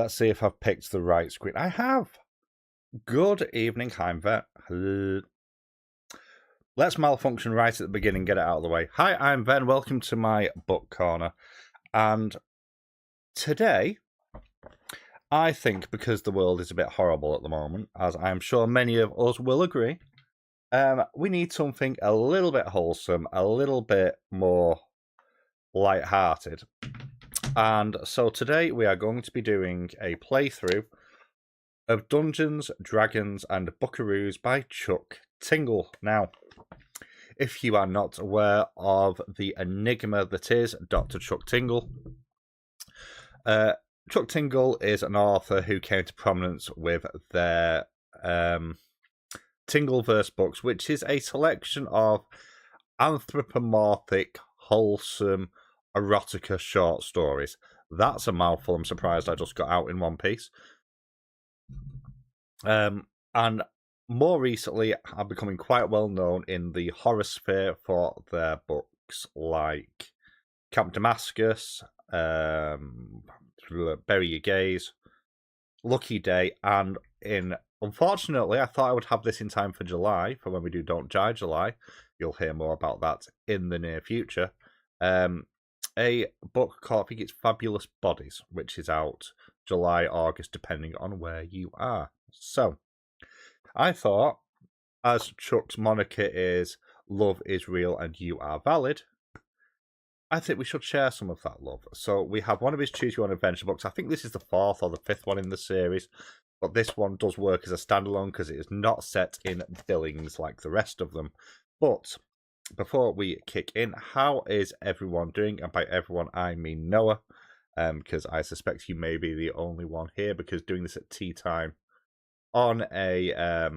Let's see if I've picked the right screen. I have. Good evening, I'm Vet. Let's malfunction right at the beginning, get it out of the way. Hi, I'm Ven. Welcome to my book corner. And today, I think because the world is a bit horrible at the moment, as I'm sure many of us will agree, we need something a little bit wholesome, a little bit more light-hearted. And so today we are going to be doing a playthrough of Dungeons, Dragons and Buckaroos by Chuck Tingles. Now, if you are not aware of the enigma that is Dr. Chuck Tingles, Chuck Tingles is an author who came to prominence with their Tingleverse books, which is a selection of anthropomorphic, wholesome, erotica short stories. That's a mouthful. I'm surprised I just got out in one piece. And more recently, are becoming quite well known in the horror sphere for their books like Camp Damascus, Bury Your Gaze, Lucky Day, and unfortunately, I thought I would have this in time for July, for when we do Don't Die July. You'll hear more about that in the near future. A book called, I think it's Fabulous Bodies, which is out July, August, depending on where you are. So, I thought, as Chuck's moniker is love is real and you are valid, I think we should share some of that love. So we have one of his Choose Your Own Adventure books. I think this is the 4th or the 5th one in the series, but this one does work as a standalone because it is not set in Billings like the rest of them. But before we kick in, how is everyone doing? And by everyone, I mean Noah, because I suspect you may be the only one here, because doing this at tea time on a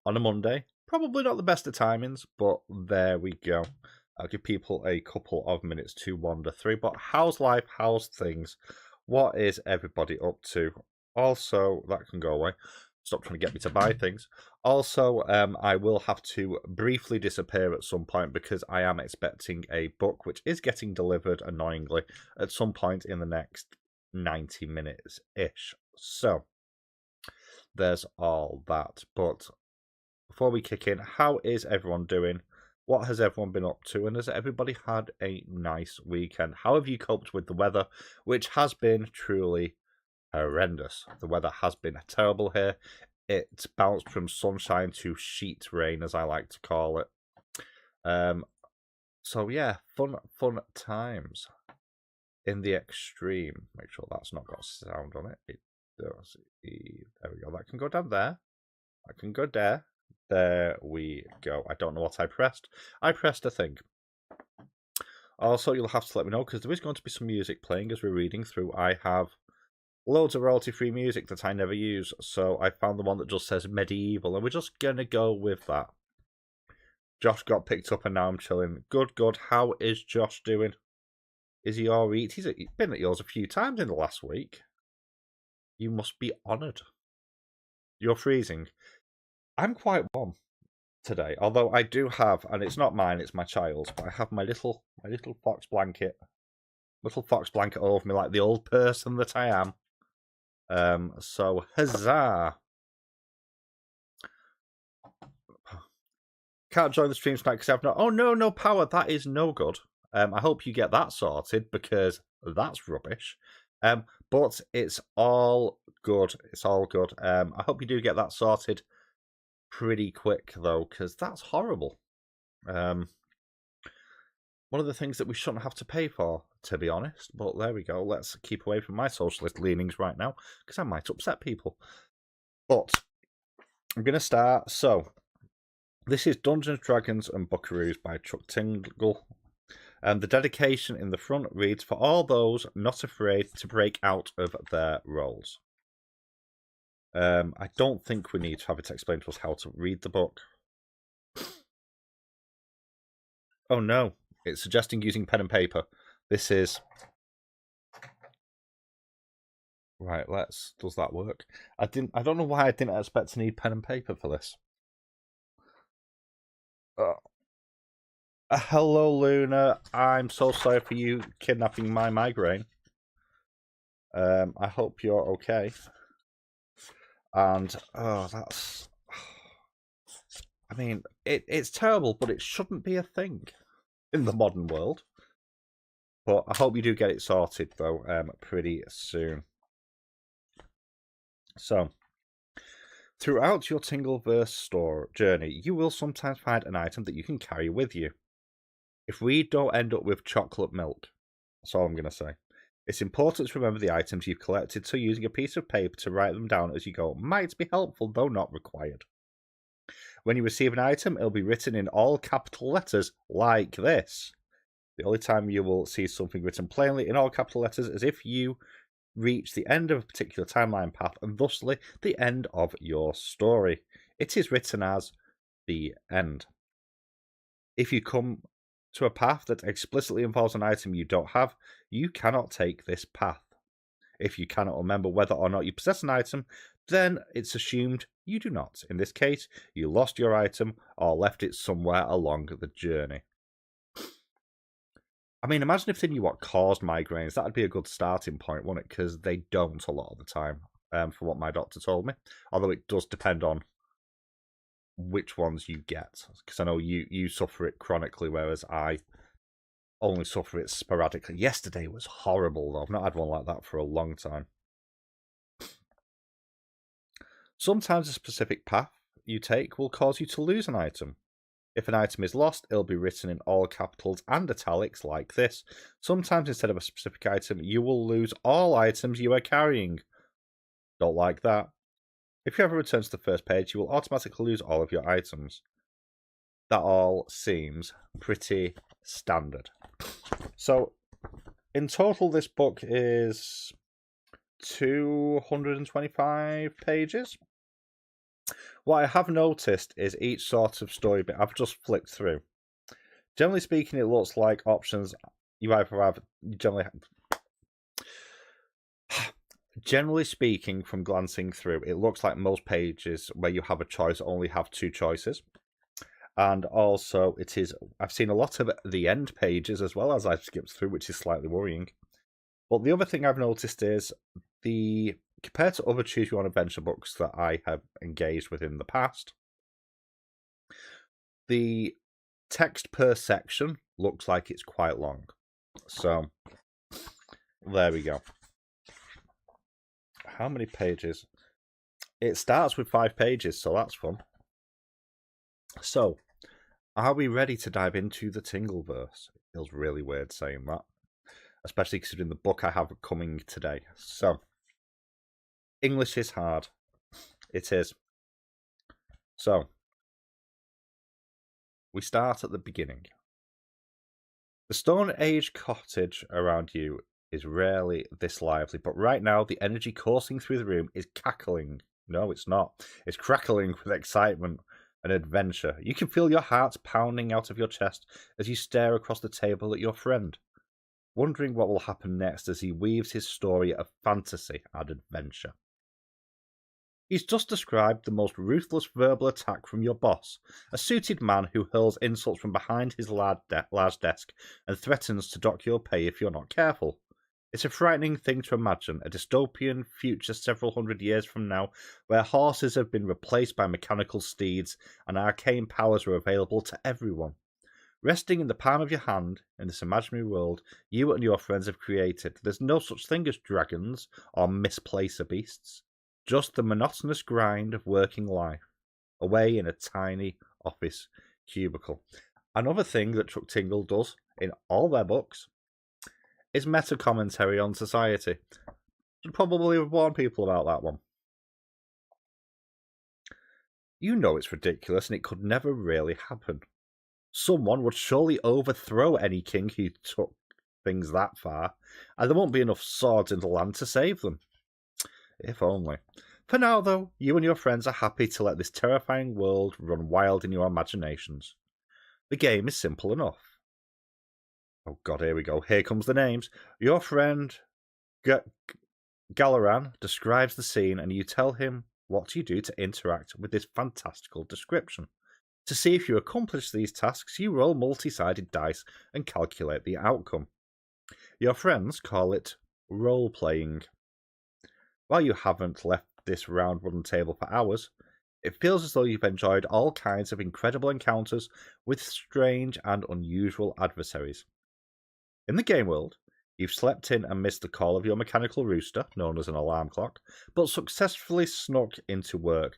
Monday, probably not the best of timings, but there we go. I'll give people a couple of minutes to wander through. But how's life? How's things? What is everybody up to? Also, that can go away. Stop trying to get me to buy things. Also, I will have to briefly disappear at some point because I am expecting a book which is getting delivered, annoyingly, at some point in the next 90 minutes-ish. So, there's all that. But before we kick in, how is everyone doing? What has everyone been up to? And has everybody had a nice weekend? How have you coped with the weather, which has been truly horrendous? The weather has been terrible here. It's bounced from sunshine to sheet rain, as I like to call it. So yeah, fun times in the extreme. Make sure that's not got sound on it. It does. There we go. That can go down there. That can go there. There we go. I don't know what I pressed. I pressed a thing. Also, you'll have to let me know, because there is going to be some music playing as we're reading through. I have loads of royalty-free music that I never use, so I found the one that just says medieval, and we're just going to go with that. Josh got picked up, and now I'm chilling. Good. How is Josh doing? Is he all right? He's been at yours a few times in the last week. You must be honoured. You're freezing. I'm quite warm today, although I do have, and it's not mine, it's my child's, but I have my little fox blanket. Little fox blanket over me like the old person that I am. So, huzzah! Can't join the stream tonight because I've not... Oh, no power. That is no good. I hope you get that sorted, because that's rubbish. But it's all good. It's all good. I hope you do get that sorted pretty quick, though, because that's horrible. One of the things that we shouldn't have to pay for, to be honest. But there we go. Let's keep away from my socialist leanings right now, because I might upset people. But I'm going to start. So, this is Dungeons, Dragons and Buckaroos by Chuck Tingles. And the dedication in the front reads, "For all those not afraid to break out of their roles." I don't think we need to have it explained to us how to read the book. Oh no, it's suggesting using pen and paper. This is... Right, does that work? I don't know why I didn't expect to need pen and paper for this. Hello, Luna. I'm so sorry for you kidnapping my migraine. I hope you're okay. And, oh, that's... I mean, it's terrible, but it shouldn't be a thing in the modern world. But I hope you do get it sorted, though, pretty soon. So, throughout your Tingleverse store journey, you will sometimes find an item that you can carry with you. If we don't end up with chocolate milk, that's all I'm going to say. It's important to remember the items you've collected, so using a piece of paper to write them down as you go might be helpful, though not required. When you receive an item, it'll be written in all capital letters, like this. The only time you will see something written plainly in all capital letters is if you reach the end of a particular timeline path and thusly the end of your story. It is written as the end. If you come to a path that explicitly involves an item you don't have, you cannot take this path. If you cannot remember whether or not you possess an item, then it's assumed you do not. In this case, you lost your item or left it somewhere along the journey. I mean, imagine if they knew what caused migraines. That would be a good starting point, wouldn't it? Because they don't a lot of the time, from what my doctor told me. Although it does depend on which ones you get. Because I know you suffer it chronically, whereas I only suffer it sporadically. Yesterday was horrible, though. I've not had one like that for a long time. Sometimes a specific path you take will cause you to lose an item. If an item is lost, it'll be written in all capitals and italics like this. Sometimes instead of a specific item, you will lose all items you are carrying. Don't like that. If you ever return to the first page, you will automatically lose all of your items. That all seems pretty standard. So, in total, this book is 225 pages. What I have noticed is each sort of story bit I've just flipped through. Generally speaking, it looks like options you either have generally speaking, from glancing through, it looks like most pages where you have a choice only have two choices. And also, I've seen a lot of the end pages as well as I've skipped through, which is slightly worrying. But the other thing I've noticed is compared to other Choose Your Own Adventure books that I have engaged with in the past, the text per section looks like it's quite long. So, there we go. How many pages? It starts with 5 pages, so that's fun. So, are we ready to dive into the Tingleverse? It feels really weird saying that, especially considering the book I have coming today. So, English is hard. It is. So, we start at the beginning. The Stone Age cottage around you is rarely this lively, but right now the energy coursing through the room is cackling. No, it's not. It's crackling with excitement and adventure. You can feel your heart pounding out of your chest as you stare across the table at your friend, wondering what will happen next as he weaves his story of fantasy and adventure. He's just described the most ruthless verbal attack from your boss, a suited man who hurls insults from behind his large desk and threatens to dock your pay if you're not careful. It's a frightening thing to imagine, a dystopian future several hundred years from now, where horses have been replaced by mechanical steeds and arcane powers are available to everyone. Resting in the palm of your hand, in this imaginary world you and your friends have created, there's no such thing as dragons or misplacer beasts. Just the monotonous grind of working life, away in a tiny office cubicle. Another thing that Chuck Tingles does in all their books is meta-commentary on society. Should probably warn people about that one. You know it's ridiculous and it could never really happen. Someone would surely overthrow any king who took things that far, and there won't be enough swords in the land to save them. If only. For now, though, you and your friends are happy to let this terrifying world run wild in your imaginations. The game is simple enough. Oh god, here we go. Here comes the names. Your friend Galaran describes the scene and you tell him what you do to interact with this fantastical description. To see if you accomplish these tasks, you roll multi-sided dice and calculate the outcome. Your friends call it role-playing. While you haven't left this round wooden table for hours, it feels as though you've enjoyed all kinds of incredible encounters with strange and unusual adversaries. In the game world, you've slept in and missed the call of your mechanical rooster, known as an alarm clock, but successfully snuck into work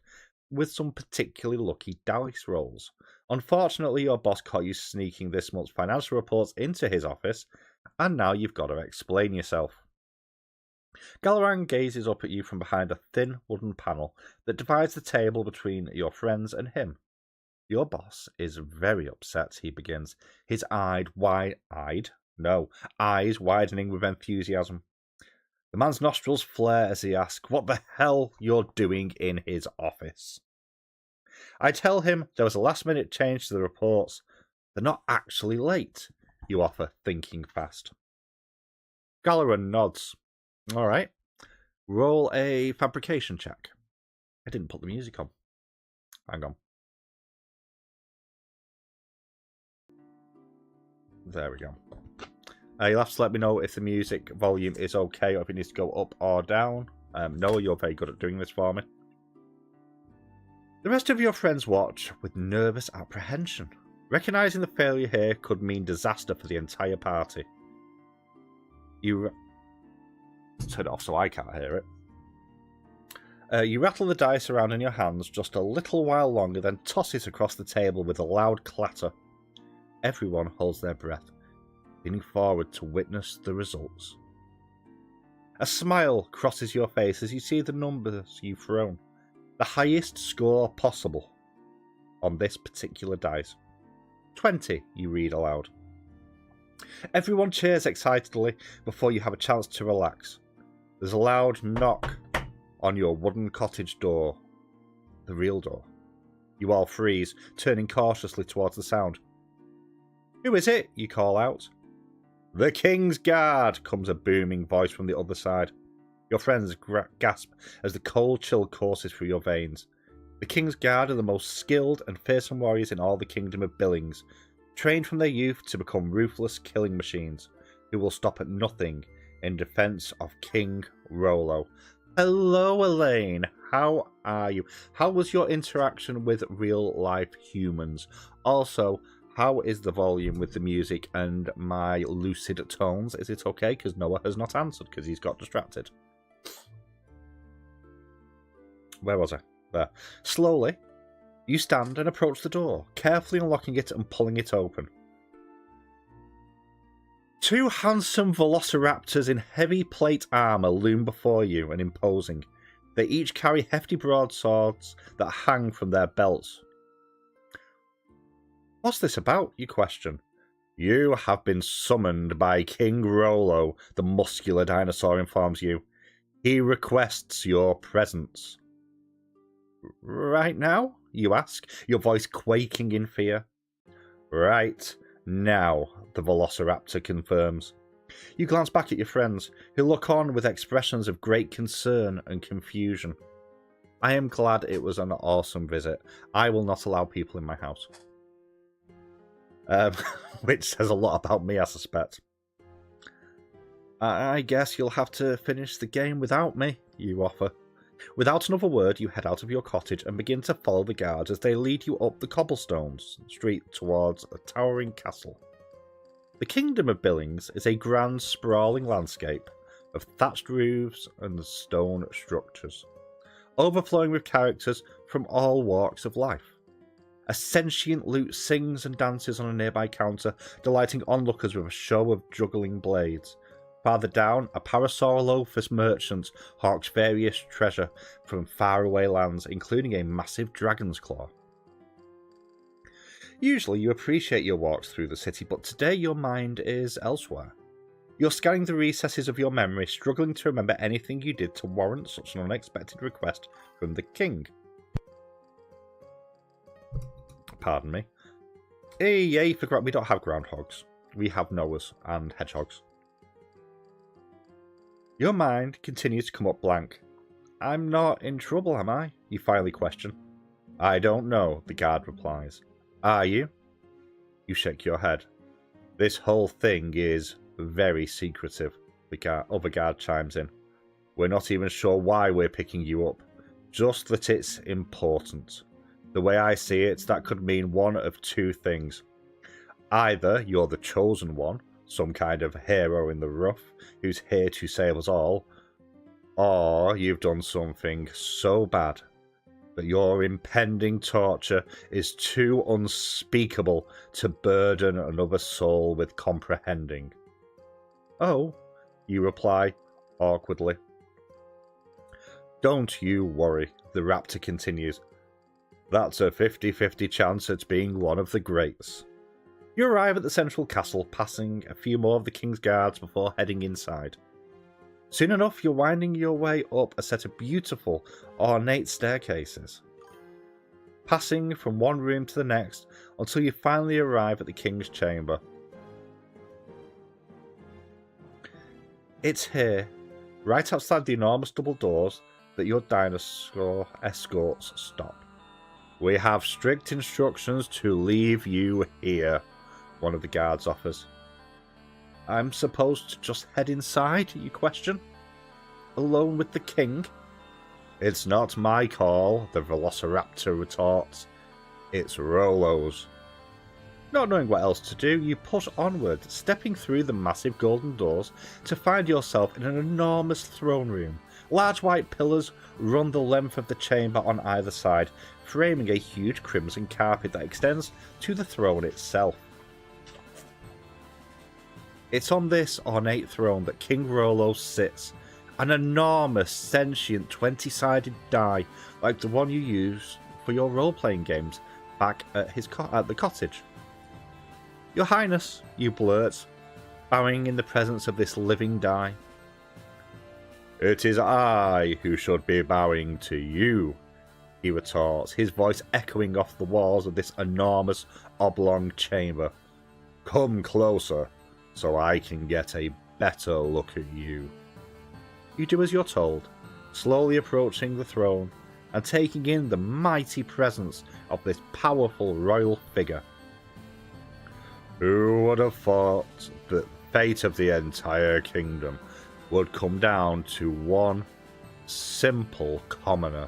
with some particularly lucky dice rolls. Unfortunately, your boss caught you sneaking this month's financial reports into his office, and now you've got to explain yourself. Galaran gazes up at you from behind a thin wooden panel that divides the table between your friends and him. Your boss is very upset, he begins, his eyes widening with enthusiasm. The man's nostrils flare as he asks what the hell you're doing in his office. I tell him there was a last-minute change to the reports. They're not actually late, you offer, thinking fast. Galaran nods. All right. Roll a fabrication check. I didn't put the music on. Hang on. There we go. You'll have to let me know if the music volume is okay or if it needs to go up or down. Noah, you're very good at doing this for me. The rest of your friends watch with nervous apprehension. Recognizing the failure here could mean disaster for the entire party. You turn it off so I can't hear it. You rattle the dice around in your hands just a little while longer, then toss it across the table with a loud clatter. Everyone holds their breath, leaning forward to witness the results. A smile crosses your face as you see the numbers you've thrown. The highest score possible on this particular dice. 20, you read aloud. Everyone cheers excitedly before you have a chance to relax. There's a loud knock on your wooden cottage door. The real door. You all freeze, turning cautiously towards the sound. Who is it? You call out. The King's Guard, comes a booming voice from the other side. Your friends gasp as the cold chill courses through your veins. The King's Guard are the most skilled and fearsome warriors in all the Kingdom of Billings, trained from their youth to become ruthless killing machines, who will stop at nothing in defense of King Rollo. Hello, Elaine. How are you? How was your interaction with real-life humans? Also, how is the volume with the music and my lucid tones? Is it okay? Because Noah has not answered because he's got distracted. Where was I? There. Slowly, you stand and approach the door, carefully unlocking it and pulling it open. Two handsome velociraptors in heavy plate armor loom before you and imposing. They each carry hefty broadswords that hang from their belts. What's this about, you question? You have been summoned by King Rollo, the muscular dinosaur informs you. He requests your presence. Right now? You ask, your voice quaking in fear. Right now, the Velociraptor confirms. You glance back at your friends, who look on with expressions of great concern and confusion. I am glad it was an awesome visit. I will not allow people in my house. Which says a lot about me, I suspect. I guess you'll have to finish the game without me, you offer. Without another word, you head out of your cottage and begin to follow the guards as they lead you up the cobblestones street towards a towering castle. The Kingdom of Billings is a grand, sprawling landscape of thatched roofs and stone structures, overflowing with characters from all walks of life. A sentient lute sings and dances on a nearby counter, delighting onlookers with a show of juggling blades. Farther down, a Parasaurolophus merchant hawks various treasure from faraway lands, including a massive dragon's claw. Usually you appreciate your walks through the city, but today your mind is elsewhere. You're scanning the recesses of your memory, struggling to remember anything you did to warrant such an unexpected request from the king. Pardon me. Hey, forgot we don't have groundhogs. We have Noahs and hedgehogs. Your mind continues to come up blank. I'm not in trouble, am I? You finally question. I don't know, the guard replies. Are you? You shake your head. This whole thing is very secretive, the other guard chimes in. We're not even sure why we're picking you up, just that it's important. The way I see it, that could mean one of two things. Either you're the chosen one, some kind of hero in the rough, who's here to save us all, or you've done something so bad that your impending torture is too unspeakable to burden another soul with comprehending. Oh, you reply awkwardly. Don't you worry, the raptor continues. That's a 50-50 chance at being one of the greats. You arrive at the central castle, passing a few more of the king's guards before heading inside. Soon enough, you're winding your way up a set of beautiful, ornate staircases, passing from one room to the next until you finally arrive at the king's chamber. It's here, right outside the enormous double doors, that your dinosaur escorts stop. We have strict instructions to leave you here, one of the guards offers. I'm supposed to just head inside, you question? Alone with the king? It's not my call, the Velociraptor retorts. It's Rollo's. Not knowing what else to do, you push onward, stepping through the massive golden doors to find yourself in an enormous throne room. Large white pillars run the length of the chamber on either side, framing a huge crimson carpet that extends to the throne itself. It's on this ornate throne that King Rollo sits, an enormous, sentient 20-sided die like the one you used for your role-playing games back at the cottage. Your Highness, you blurt, bowing in the presence of this living die. It is I who should be bowing to you, he retorts, his voice echoing off the walls of this enormous oblong chamber. Come closer, so I can get a better look at you. You do as you're told, slowly approaching the throne and taking in the mighty presence of this powerful royal figure. Who would have thought that the fate of the entire kingdom would come down to one simple commoner,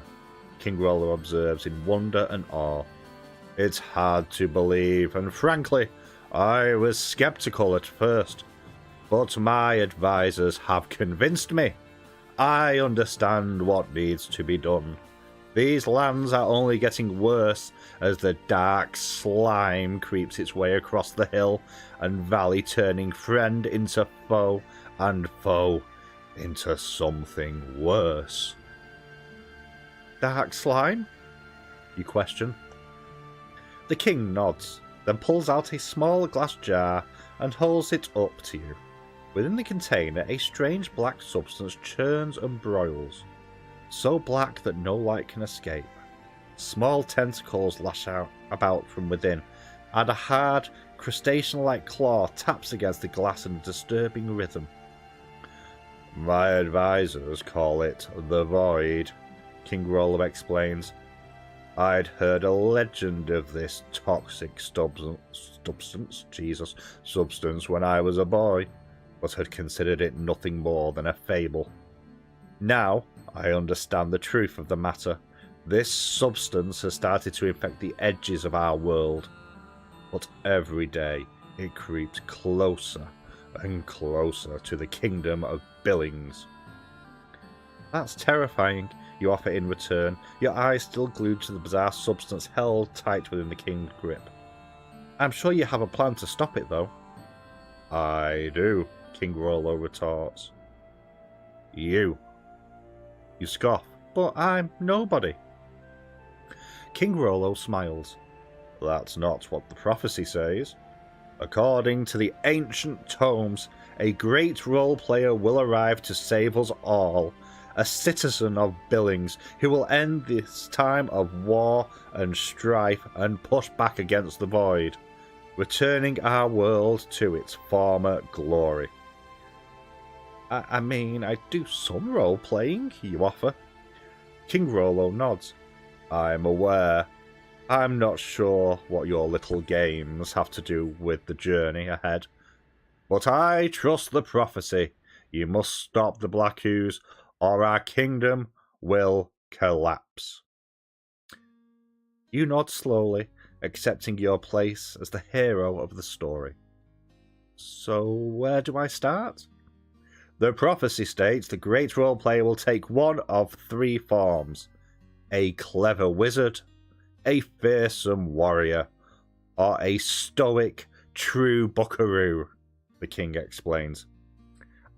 King Rollo observes in wonder and awe. It's hard to believe, and frankly, I was skeptical at first, but my advisors have convinced me. I understand what needs to be done. These lands are only getting worse as the dark slime creeps its way across the hill and valley, turning friend into foe and foe into something worse. Dark slime? You question. The king nods, then pulls out a small glass jar and holds it up to you. Within the container, a strange black substance churns and broils, so black that no light can escape. Small tentacles lash out about from within, and a hard, crustacean-like claw taps against the glass in a disturbing rhythm. My advisors call it the Void, King Rollo explains. I'd heard a legend of this toxic substance when I was a boy, but had considered it nothing more than a fable. Now, I understand the truth of the matter. This substance has started to infect the edges of our world, but every day it creeps closer and closer to the kingdom of Billings. That's terrifying, you offer in return, your eyes still glued to the bizarre substance held tight within the king's grip. I'm sure you have a plan to stop it, though. I do, King Rollo retorts. You scoff, but I'm nobody. King Rollo smiles. That's not what the prophecy says. According to the ancient tomes, a great role player will arrive to save us all, a citizen of Billings who will end this time of war and strife and push back against the void, returning our world to its former glory. I mean, I do some role-playing, you offer. King Rollo nods. I'm aware. I'm not sure what your little games have to do with the journey ahead. But I trust the prophecy. You must stop the Buckaroos, or our kingdom will collapse. You nod slowly, accepting your place as the hero of the story. So, where do I start? The prophecy states the great role player will take one of three forms: a clever wizard, a fearsome warrior, or a stoic, true buckaroo, the king explains.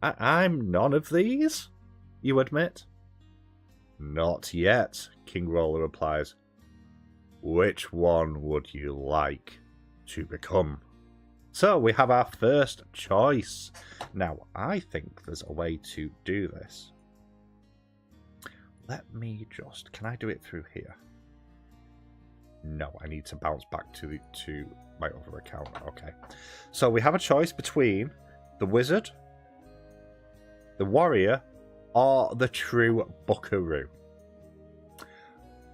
I'm none of these, you admit? Not yet, King Roller replies. Which one would you like to become? So we have our first choice. Now, I think there's a way to do this. Let me just... Can I do it through here? No, I need to bounce back to my other account. Okay. So we have a choice between the wizard, the warrior, or the true buckaroo.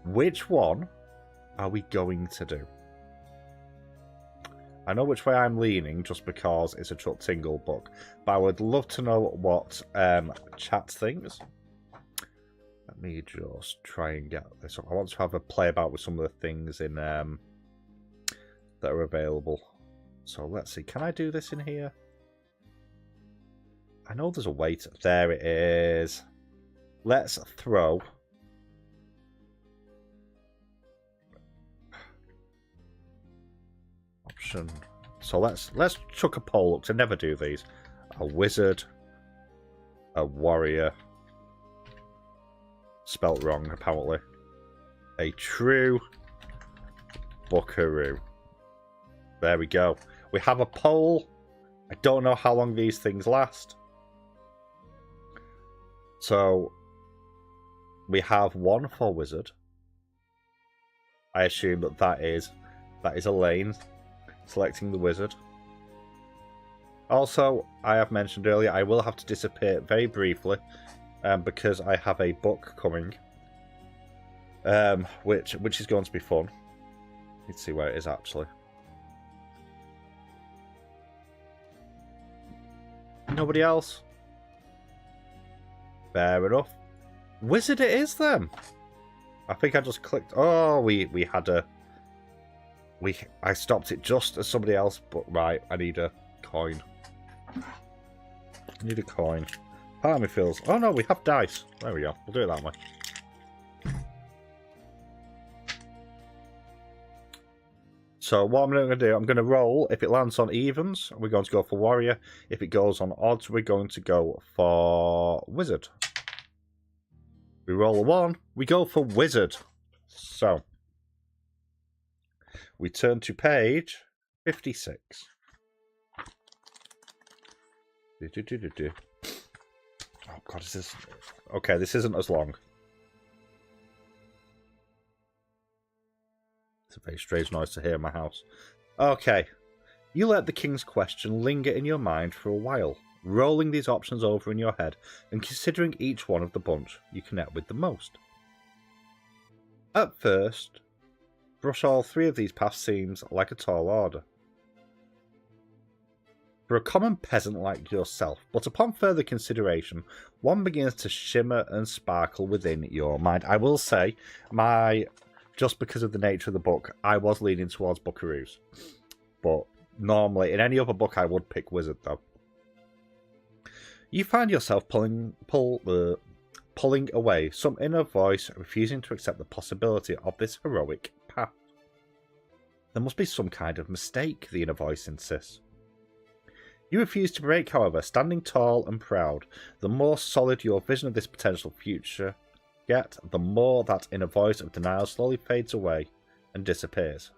Which one are we going to do? I know which way I'm leaning just because it's a Chuck Tingle book, but I would love to know what chat thinks. Let me just try and get this up. I want to have a play about with some of the things in that are available. So let's see. Can I do this in here? I know there's a way to... There it is. Let's throw... Option. So let's chuck a poll up to never do these. A wizard, a warrior, spelt wrong apparently, a true buckaroo. There we go. We have a poll. I don't know how long these things last. So we have one for wizard. I assume that is Elaine selecting the wizard. Also, I have mentioned earlier, I will have to disappear very briefly because I have a book coming, which is going to be fun. Let's see where it is actually. Nobody else? Fair enough. Wizard it is then. I think I just clicked. Oh, we had a. I stopped it just as somebody else, but right, I need a coin. I need a coin. Part of me feels... Oh no, we have dice. There we go. We'll do it that way. So what I'm going to do, I'm going to roll. If it lands on evens, we're going to go for warrior. If it goes on odds, we're going to go for wizard. We roll a 1, we go for wizard. So... we turn to page 56. Oh god, is this... Okay, this isn't as long. It's a very strange noise to hear in my house. Okay. You let the king's question linger in your mind for a while, rolling these options over in your head and considering each one of the bunch you connect with the most. At first... brush all 3 of these paths seems like a tall order. For a common peasant like yourself, but upon further consideration, one begins to shimmer and sparkle within your mind. I will say, just because of the nature of the book, I was leaning towards Buckaroos. But normally, in any other book, I would pick Wizard, though. You find yourself pulling away, some inner voice refusing to accept the possibility of this heroic path. There must be some kind of mistake, the inner voice insists. You refuse to break, however, standing tall and proud. The more solid your vision of this potential future get, the more that inner voice of denial slowly fades away and disappears.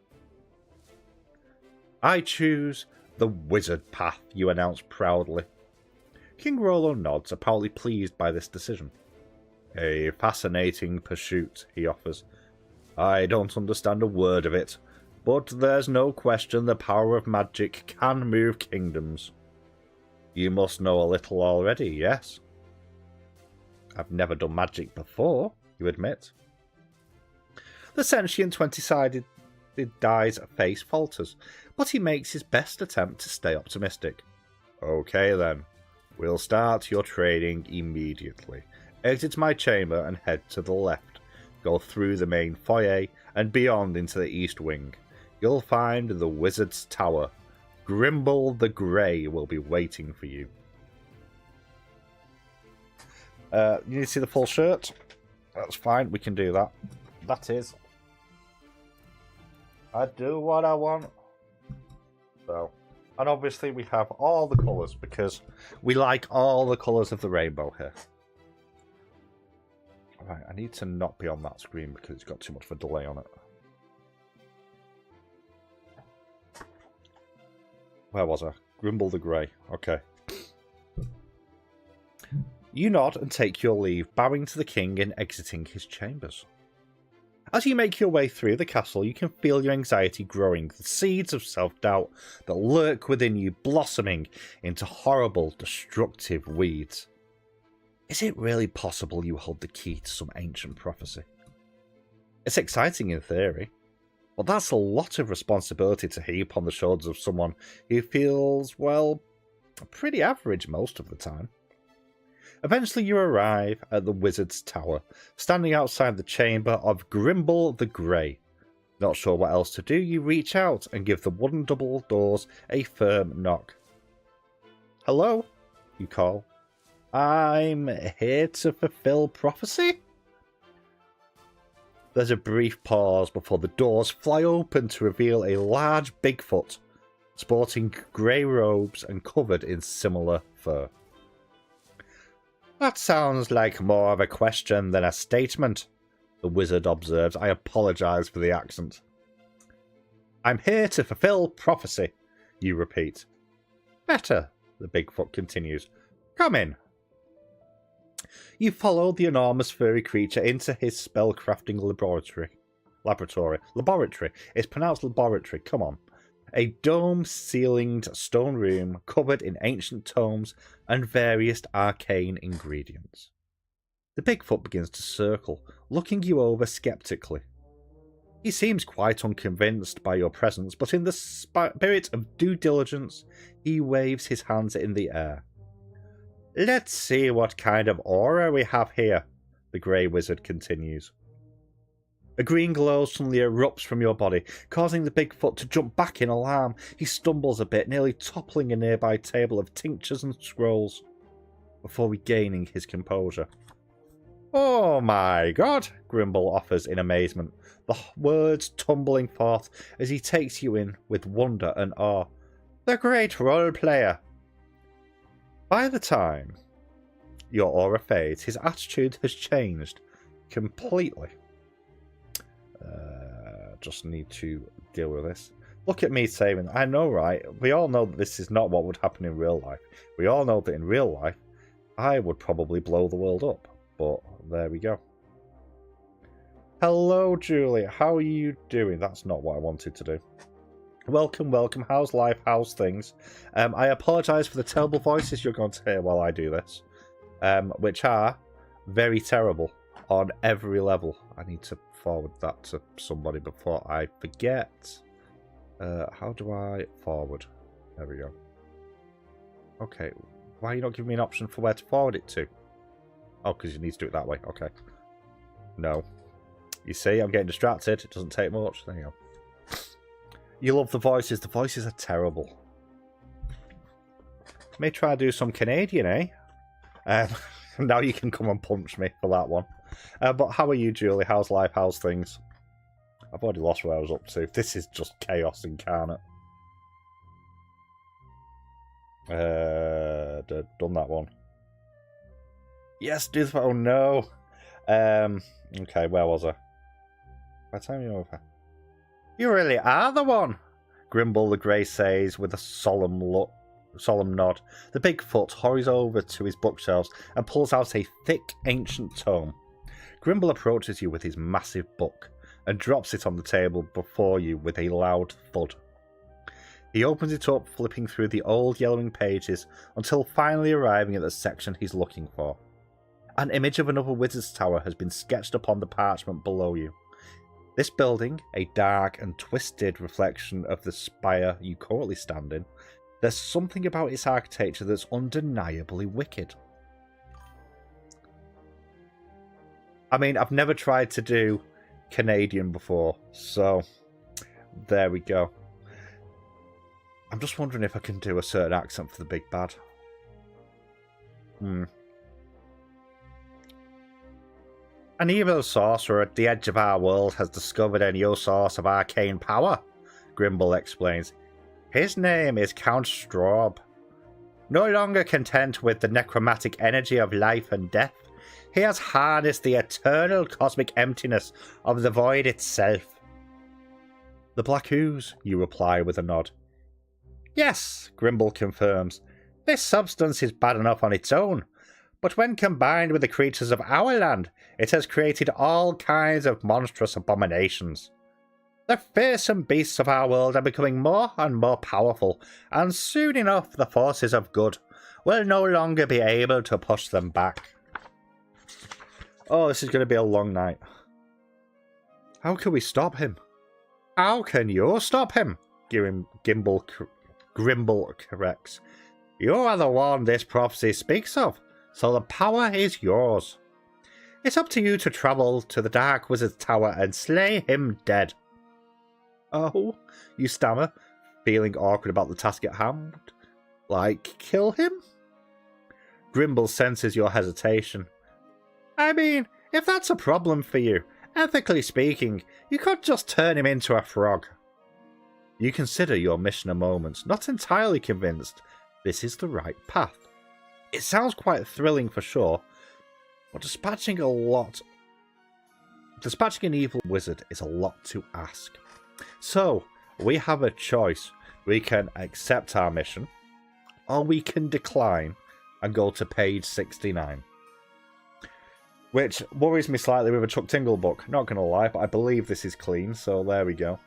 I choose the wizard path, you announce proudly. King Rollo nods, apparently pleased by this decision. A fascinating pursuit, he offers. I don't understand a word of it, but there's no question the power of magic can move kingdoms. You must know a little already, yes? I've never done magic before, you admit. The sentient 20-sided die's face falters, but he makes his best attempt to stay optimistic. Okay then, we'll start your training immediately. Exit my chamber and head to the left. Go through the main foyer and beyond into the east wing. You'll find the Wizard's Tower. Grimble the Grey will be waiting for you. You need to see the full shirt? That's fine, we can do that. That is. I do what I want. So, and obviously we have all the colours because we like all the colours of the rainbow here. Right, I need to not be on that screen because it's got too much of a delay on it. Where was I? Grimble the Grey. Okay. You nod and take your leave, bowing to the king and exiting his chambers. As you make your way through the castle, you can feel your anxiety growing, the seeds of self-doubt that lurk within you blossoming into horrible, destructive weeds. Is it really possible you hold the key to some ancient prophecy? It's exciting in theory, but that's a lot of responsibility to heap on the shoulders of someone who feels, well, pretty average most of the time. Eventually you arrive at the Wizard's Tower, standing outside the chamber of Grimble the Grey. Not sure what else to do, you reach out and give the wooden double doors a firm knock. Hello, you call. I'm here to fulfill prophecy? There's a brief pause before the doors fly open to reveal a large Bigfoot, sporting grey robes and covered in similar fur. That sounds like more of a question than a statement, the wizard observes. I apologise for the accent. I'm here to fulfill prophecy, you repeat. Better, the Bigfoot continues. Come in. You follow the enormous furry creature into his spellcrafting laboratory. It's pronounced laboratory, come on. A dome-ceilinged stone room covered in ancient tomes and various arcane ingredients. The Bigfoot begins to circle, looking you over skeptically. He seems quite unconvinced by your presence, but in the spirit of due diligence, he waves his hands in the air. Let's see what kind of aura we have here, the Grey Wizard continues. A green glow suddenly erupts from your body, causing the Bigfoot to jump back in alarm. He stumbles a bit, nearly toppling a nearby table of tinctures and scrolls, before regaining his composure. Oh my god, Grimble offers in amazement, the words tumbling forth as he takes you in with wonder and awe. The great role player. By the time your aura fades, his attitude has changed completely. Just need to deal with this. Look at me saving. I know, right? We all know that this is not what would happen in real life. We all know that in real life, I would probably blow the world up. But there we go. Hello, Julie. How are you doing? That's not what I wanted to do. Welcome, welcome. How's life? How's things? I apologise for the terrible voices you're going to hear while I do this, which are very terrible on every level. I need to forward that to somebody before I forget. How do I forward? There we go. Okay. Why are you not giving me an option for where to forward it to? Oh, because you need to do it that way. Okay. No. You see, I'm getting distracted. It doesn't take much. There you go. You love the voices. The voices are terrible. May try to do some Canadian, eh? Now you can come and punch me for that one. But how are you, Julie? How's life? How's things? I've already lost where I was up to. This is just chaos incarnate. Done that one. Yes, do the... Oh, no. Okay, where was I? By the time you're over. You really are the one, Grimble the Grey says with a solemn nod. The Bigfoot hurries over to his bookshelves and pulls out a thick, ancient tome. Grimble approaches you with his massive book and drops it on the table before you with a loud thud. He opens it up, flipping through the old yellowing pages until finally arriving at the section he's looking for. An image of another wizard's tower has been sketched upon the parchment below you. This building, a dark and twisted reflection of the spire you currently stand in, there's something about its architecture that's undeniably wicked. I mean, I've never tried to do Canadian before, so there we go. I'm just wondering if I can do a certain accent for the big bad. An evil sorcerer at the edge of our world has discovered a new source of arcane power, Grimble explains. His name is Count Straub. No longer content with the necromantic energy of life and death, he has harnessed the eternal cosmic emptiness of the void itself. The Black Ooze, you reply with a nod. Yes, Grimble confirms. This substance is bad enough on its own, but when combined with the creatures of our land, it has created all kinds of monstrous abominations. The fearsome beasts of our world are becoming more and more powerful, and soon enough the forces of good will no longer be able to push them back. Oh, this is going to be a long night. How can we stop him? How can you stop him? Grimble corrects. You are the one this prophecy speaks of, so the power is yours. It's up to you to travel to the Dark Wizard's Tower and slay him dead. Oh, you stammer, feeling awkward about the task at hand. Like, kill him? Grimble senses your hesitation. I mean, if that's a problem for you, ethically speaking, you could just turn him into a frog. You consider your mission a moment, not entirely convinced this is the right path. It sounds quite thrilling for sure, but dispatching an evil wizard is a lot to ask. So, we have a choice. We can accept our mission, or we can decline and go to page 69. Which worries me slightly with a Chuck Tingles book, not going to lie, but I believe this is clean, so there we go.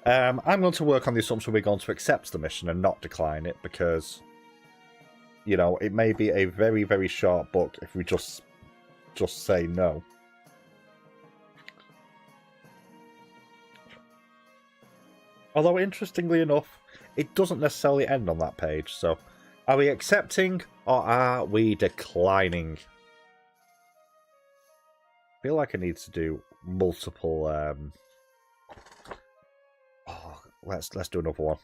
I'm going to work on the assumption we're going to accept the mission and not decline it, because, you know, it may be a very, very short book if we just say no. Although, interestingly enough, it doesn't necessarily end on that page, so are we accepting or are we declining? I feel like I need to do multiple, let's do another one.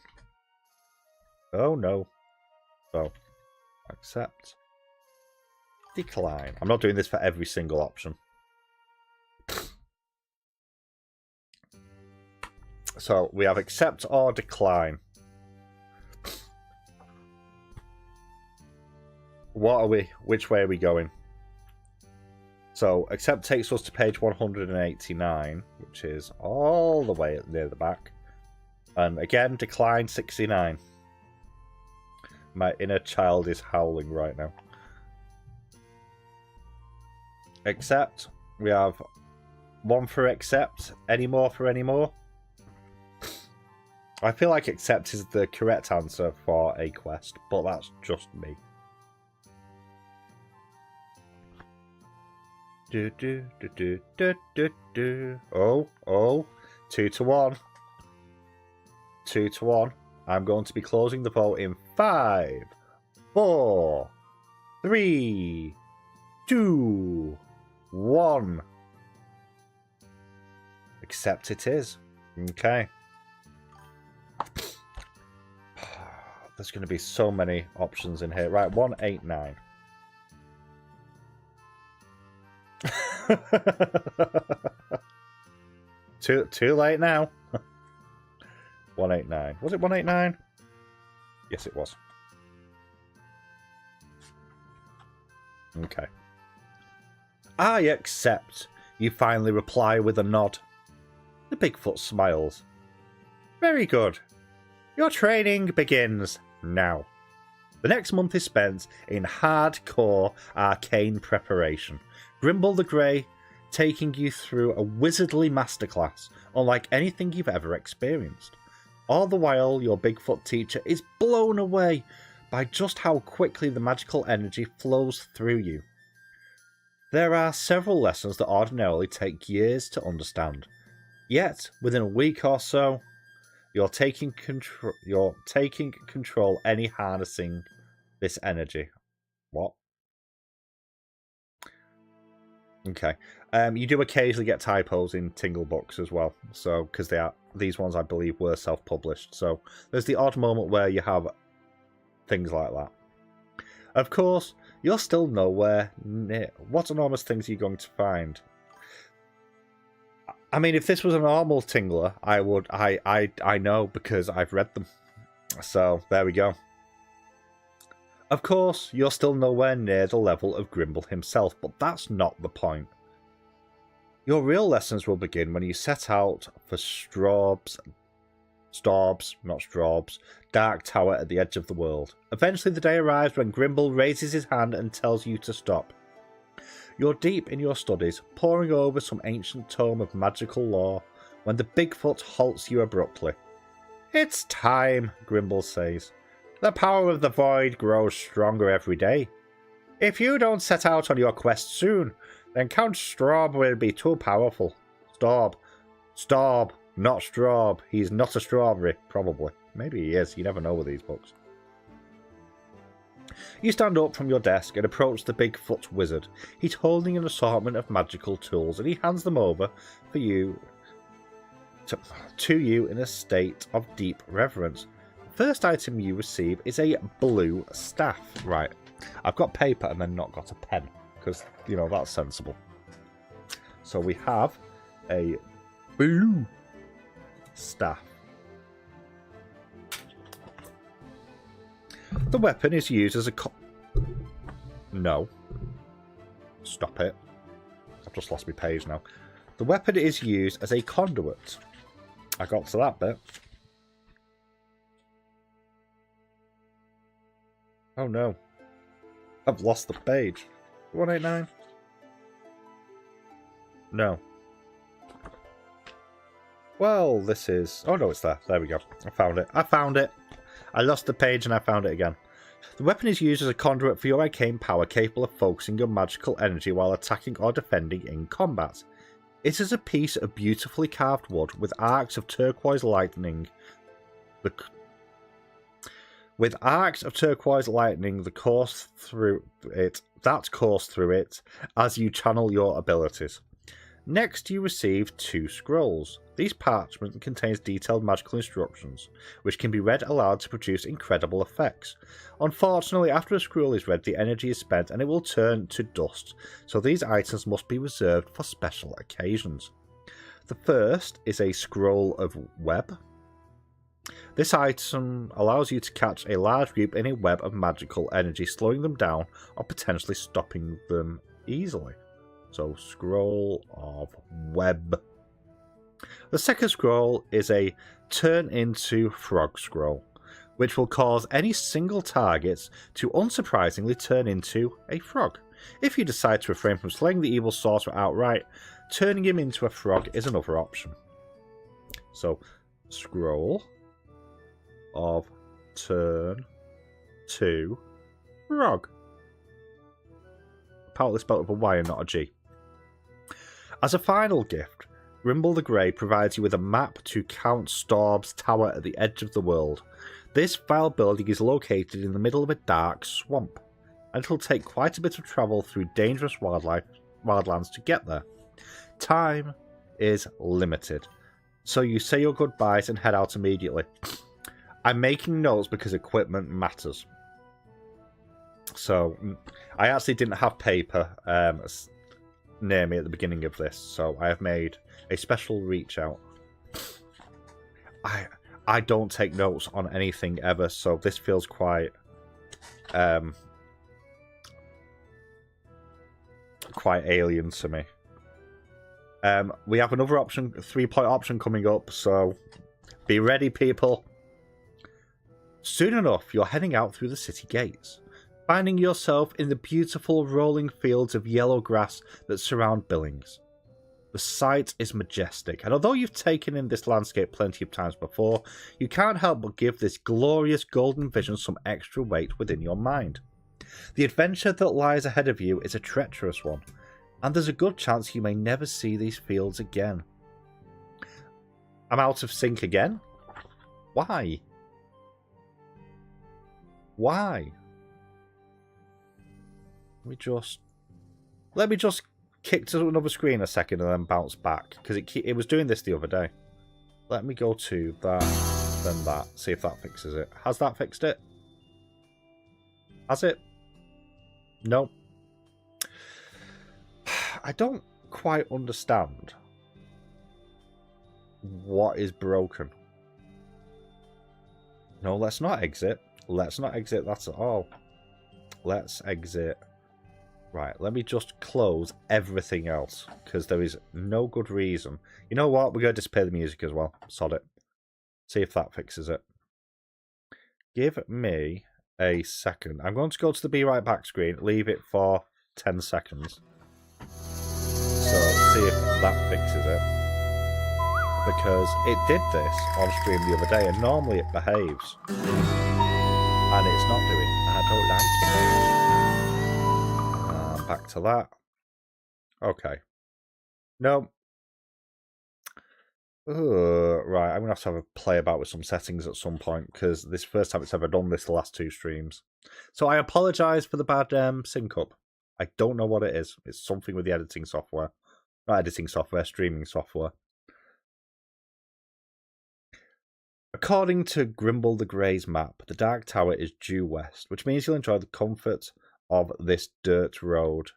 Oh no. So, accept. Decline. I'm not doing this for every single option. So, we have accept or decline. What are we? Which way are we going? So, accept takes us to page 189, which is all the way near the back. And again, decline 69. My inner child is howling right now. Accept. We have one for accept. Any more for any more? I feel like accept is the correct answer for a quest, but that's just me. Oh, 2 to 1. 2 to 1. I'm going to be closing the vote in 5, 4, 3, 2, 1. Accept it is. Okay. There's going to be so many options in here. Right, 189. Too late now. 189. Was it 189? Yes, it was. Okay. I accept. You finally reply with a nod. The Bigfoot smiles. Very good. Your training begins now. The next month is spent in hardcore arcane preparation. Grimble the Grey taking you through a wizardly masterclass unlike anything you've ever experienced. All the while, your Bigfoot teacher is blown away by just how quickly the magical energy flows through you. There are several lessons that ordinarily take years to understand. Yet, within a week or so, you're taking control any harnessing this energy. What? Okay. You do occasionally get typos in Tingle books as well. So, because these ones, I believe, were self-published. So, there's the odd moment where you have things like that. Of course, you're still nowhere near. What enormous things are you going to find? I mean, if this was a normal Tingler, I know because I've read them. So, there we go. Of course, you're still nowhere near the level of Grimble himself, but that's not the point. Your real lessons will begin when you set out for Straub's, not Straub's, dark tower at the edge of the world. Eventually the day arrives when Grimble raises his hand and tells you to stop. You're deep in your studies, poring over some ancient tome of magical lore, when the Bigfoot halts you abruptly. It's time, Grimble says. The power of the void grows stronger every day. If you don't set out on your quest soon, then Count Straub will be too powerful. Staub, not Straub. He's not a strawberry, probably. Maybe he is, you never know with these books. You stand up from your desk and approach the Bigfoot wizard. He's holding an assortment of magical tools, and he hands them over for you to you in a state of deep reverence. First item you receive is a blue staff. Right, I've got paper and then not got a pen, because, you know, that's sensible. So we have a blue staff. The weapon is used as a No. Stop it. I've just lost my page now. The weapon is used as a conduit. I got to that bit. Oh no. I've lost the page. 189? No. Well, this is... Oh no, it's there. There we go. I found it. I found it. I lost the page and I found it again. The weapon is used as a conduit for your arcane power, capable of focusing your magical energy while attacking or defending in combat. It is a piece of beautifully carved wood with arcs of turquoise lightning. With arcs of turquoise lightning that course through it as you channel your abilities. Next, you receive 2 scrolls. These parchment contains detailed magical instructions, which can be read aloud to produce incredible effects. Unfortunately, after a scroll is read, the energy is spent and it will turn to dust, so these items must be reserved for special occasions. The first is a scroll of web. This item allows you to catch a large group in a web of magical energy, slowing them down or potentially stopping them easily. So, scroll of web. The second scroll is a turn into frog scroll, which will cause any single target to unsurprisingly turn into a frog. If you decide to refrain from slaying the evil sorcerer outright, turning him into a frog is another option. So, scroll of turn to frog. Apparently spelled with a Y and not a G. As a final gift, Grimble the Grey provides you with a map to Count Straub's tower at the edge of the world. This vile building is located in the middle of a dark swamp, and it'll take quite a bit of travel through dangerous wildlands to get there. Time is limited, so you say your goodbyes and head out immediately. I'm making notes because equipment matters. So, I actually didn't have paper near me at the beginning of this, so I have made a special reach out. I don't take notes on anything ever, so this feels quite quite alien to me. We have another option, 3-point option coming up, so be ready, people. Soon enough, you're heading out through the city gates, finding yourself in the beautiful rolling fields of yellow grass that surround Billings. The sight is majestic, and although you've taken in this landscape plenty of times before, you can't help but give this glorious golden vision some extra weight within your mind. The adventure that lies ahead of you is a treacherous one, and there's a good chance you may never see these fields again. I'm out of sync again? Why? Why? Let me just kicked to another screen a second and then bounced back because it was doing this the other day. Let me go to that, then that. See if that fixes it. Has that fixed it? Has it? No. I don't quite understand what is broken. No, let's not exit. Let's not exit that at all. Let's exit. Right, let me just close everything else, because there is no good reason. You know what? We're going to display the music as well. Sod it. See if that fixes it. Give me a second. I'm going to go to the Be Right Back screen. Leave it for 10 seconds. So, see if that fixes it. Because it did this on stream the other day, and normally it behaves. And it's not doing. I don't like it. Back to that. Okay. No. Right, I'm going to have a play about with some settings at some point, because this is the first time it's ever done this the last 2 streams. So I apologise for the bad sync up. I don't know what it is. It's something with the editing software. Not editing software, streaming software. According to Grimble the Grey's map, the Dark Tower is due west, which means you'll enjoy the comfort of this dirt road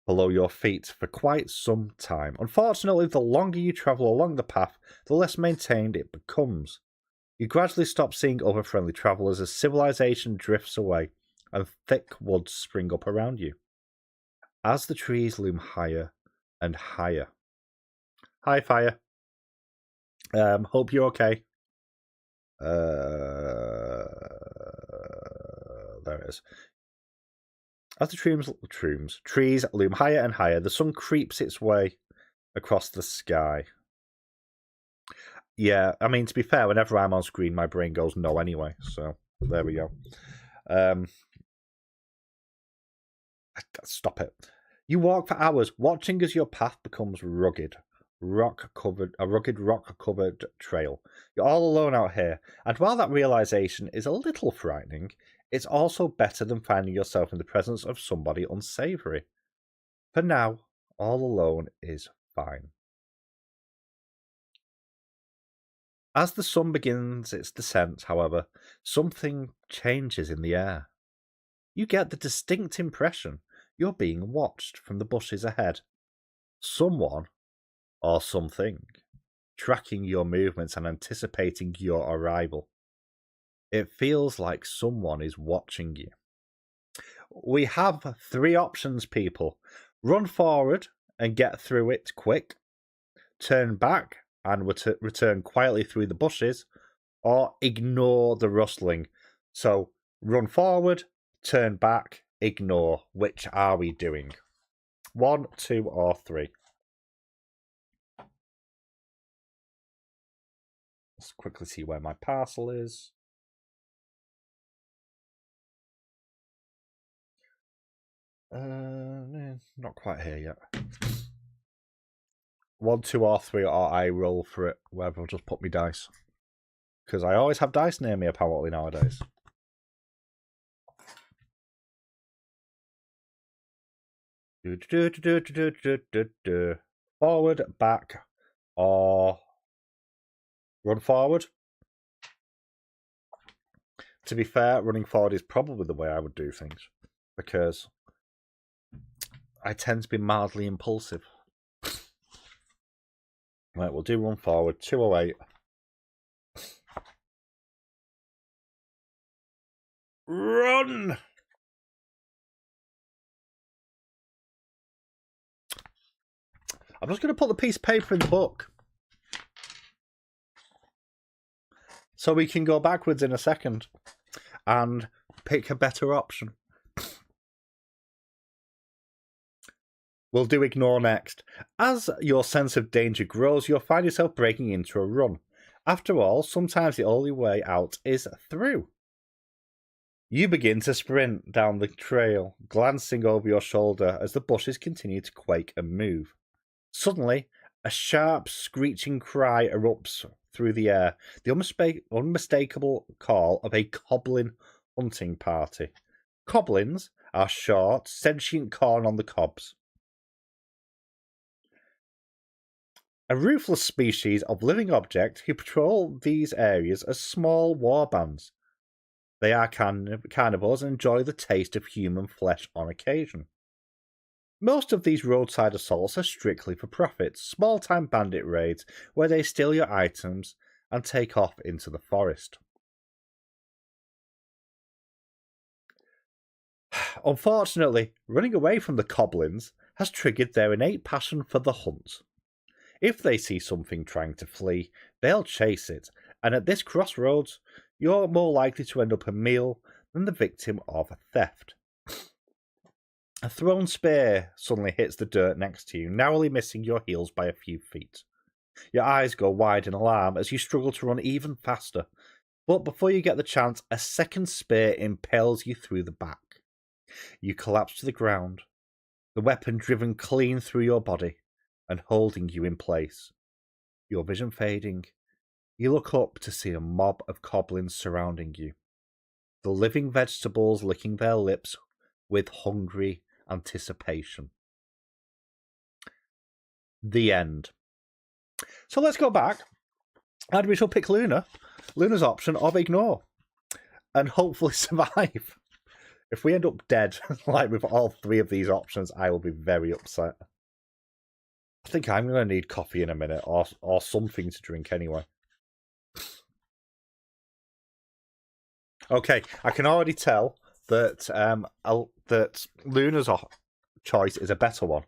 below your feet for quite some time. Unfortunately, the longer you travel along the path, the less maintained it becomes. You gradually stop seeing other friendly travellers as civilization drifts away and thick woods spring up around you. As the trees loom higher and higher. Hi, Fire. Hope you're okay. There it is. As the trees loom higher and higher, the sun creeps its way across the sky. Yeah, I mean, to be fair, whenever I'm on screen, my brain goes no anyway. So, there we go. Stop it. You walk for hours, watching as your path becomes a rugged rock-covered trail. You're all alone out here, and while that realization is a little frightening, it's also better than finding yourself in the presence of somebody unsavory. For now, all alone is fine. As the sun begins its descent, however, something changes in the air. You get the distinct impression you're being watched from the bushes ahead. Someone or something tracking your movements and anticipating your arrival. It feels like someone is watching you. We have 3 options, people. Run forward and get through it quick. Turn back and return quietly through the bushes. Or ignore the rustling. So, run forward, turn back, ignore. Which are we doing? 1, 2, or 3? Let's quickly see where my parcel is. Not quite here yet. 1, 2, or 3, or I roll for it. Wherever I'll just put me dice. Because I always have dice near me, apparently, nowadays. Forward, back, or run forward. To be fair, running forward is probably the way I would do things. Because I tend to be mildly impulsive. Right, we'll do run forward. 208. Run! I'm just going to put the piece of paper in the book. So we can go backwards in a second and pick a better option. We'll do ignore next. As your sense of danger grows, you'll find yourself breaking into a run. After all, sometimes the only way out is through. You begin to sprint down the trail, glancing over your shoulder as the bushes continue to quake and move. Suddenly, a sharp, screeching cry erupts through the air, the unmistakable call of a goblin hunting party. Goblins are short, sentient corn on the cobs. A ruthless species of living object who patrol these areas as small war bands. They are carnivores and enjoy the taste of human flesh on occasion. Most of these roadside assaults are strictly for profit, small-time bandit raids where they steal your items and take off into the forest. Unfortunately, running away from the goblins has triggered their innate passion for the hunt. If they see something trying to flee, they'll chase it, and at this crossroads, you're more likely to end up a meal than the victim of a theft. A thrown spear suddenly hits the dirt next to you, narrowly missing your heels by a few feet. Your eyes go wide in alarm as you struggle to run even faster, but before you get the chance, a second spear impales you through the back. You collapse to the ground, the weapon driven clean through your body and holding you in place. Your vision fading, you look up to see a mob of goblins surrounding you, the living vegetables licking their lips with hungry anticipation. The end. So let's go back and we shall pick Luna's option of ignore, and hopefully survive. If we end up dead, like with all three of these options, I will be very upset. I think I'm going to need coffee in a minute, or something to drink anyway. Okay, I can already tell that that Luna's choice is a better one.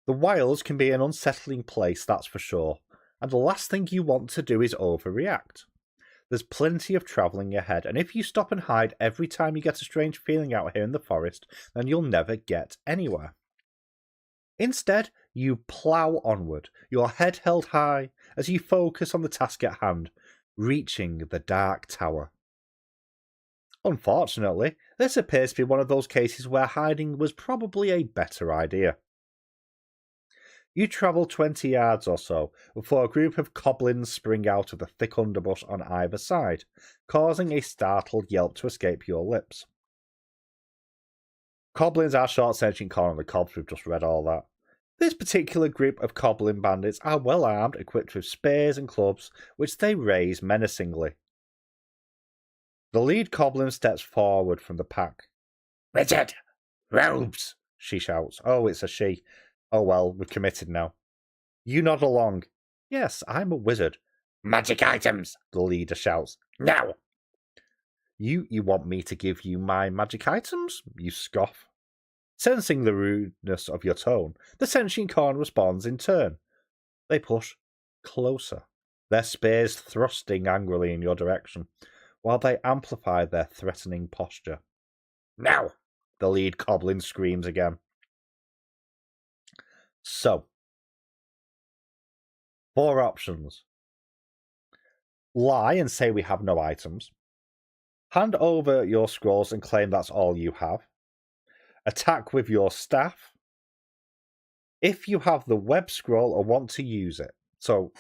The wilds can be an unsettling place, that's for sure, and the last thing you want to do is overreact. There's plenty of travelling ahead, and if you stop and hide every time you get a strange feeling out here in the forest, then you'll never get anywhere. Instead, you plough onward, your head held high, as you focus on the task at hand, reaching the Dark Tower. Unfortunately, this appears to be one of those cases where hiding was probably a better idea. You travel 20 yards or so before a group of goblins spring out of the thick underbrush on either side, causing a startled yelp to escape your lips. Goblins are short sentient corn on the cobs, we've just read all that. This particular group of goblin bandits are well armed, equipped with spears and clubs, which they raise menacingly. The lead goblin steps forward from the pack. "Wizard! Robes!" she shouts. Oh, it's a she. Oh well, we've committed now. You nod along. "Yes, I'm a wizard." "Magic items!" the leader shouts. "Now!" You want me to give you my magic items? You scoff. Sensing the rudeness of your tone, the sentient corn responds in turn. They push closer, their spears thrusting angrily in your direction, while they amplify their threatening posture. "Now!" the lead goblin screams again. So, 4 options. Lie and say we have no items. Hand over your scrolls and claim that's all you have. Attack with your staff. If you have the web scroll or want to use it. So,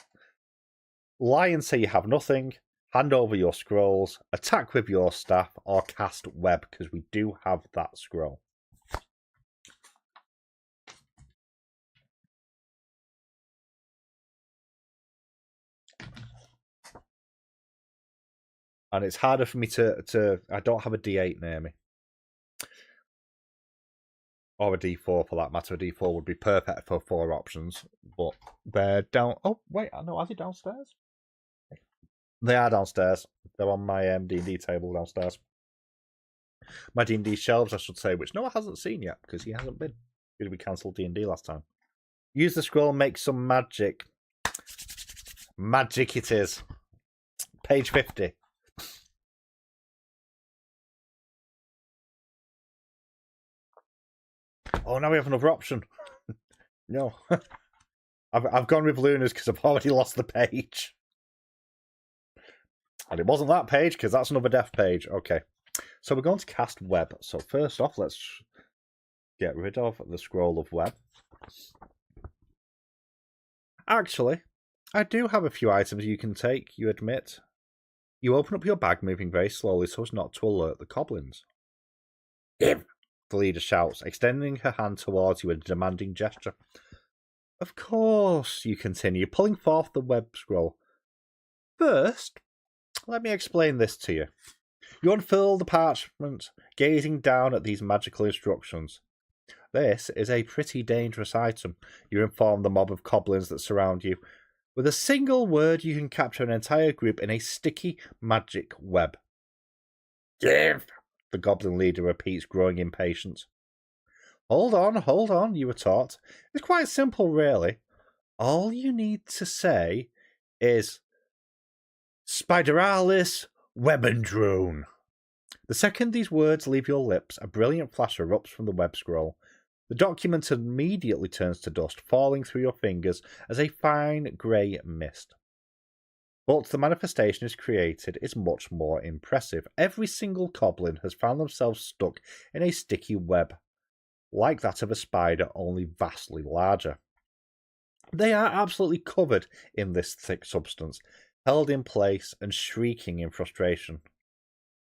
lie and say you have nothing. Hand over your scrolls. Attack with your staff or cast web, because we do have that scroll. And it's harder for me to I don't have a D8 near me. Or a D4 for that matter. A D4 would be perfect for 4 options. But they're down... Oh, wait. No, are they downstairs? They are downstairs. They're on my D&D table downstairs. My D&D shelves, I should say, which Noah hasn't seen yet, because he hasn't been. Because we cancelled D&D last time. Use the scroll, make some magic. Magic it is. Page 50. Oh, now we have another option. No. I've gone with Luna's because I've already lost the page. And it wasn't that page, because that's another death page. Okay. So we're going to cast web. So first off, let's get rid of the scroll of web. Actually, I do have a few items you can take, you admit. You open up your bag, moving very slowly so as not to alert the goblins. Give! The leader shouts, extending her hand towards you in a demanding gesture. Of course, you continue, pulling forth the web scroll. First, let me explain this to you. You unfurl the parchment, gazing down at these magical instructions. This is a pretty dangerous item, you inform the mob of goblins that surround you. With a single word, you can capture an entire group in a sticky magic web. Give! The goblin leader repeats, growing impatient. Hold on, you retort. It's quite simple, really. All you need to say is Spideralis Webendrone. The second these words leave your lips, a brilliant flash erupts from the web scroll. The document immediately turns to dust, falling through your fingers as a fine grey mist. But the manifestation is created is much more impressive. Every single goblin has found themselves stuck in a sticky web, like that of a spider, only vastly larger. They are absolutely covered in this thick substance, held in place and shrieking in frustration.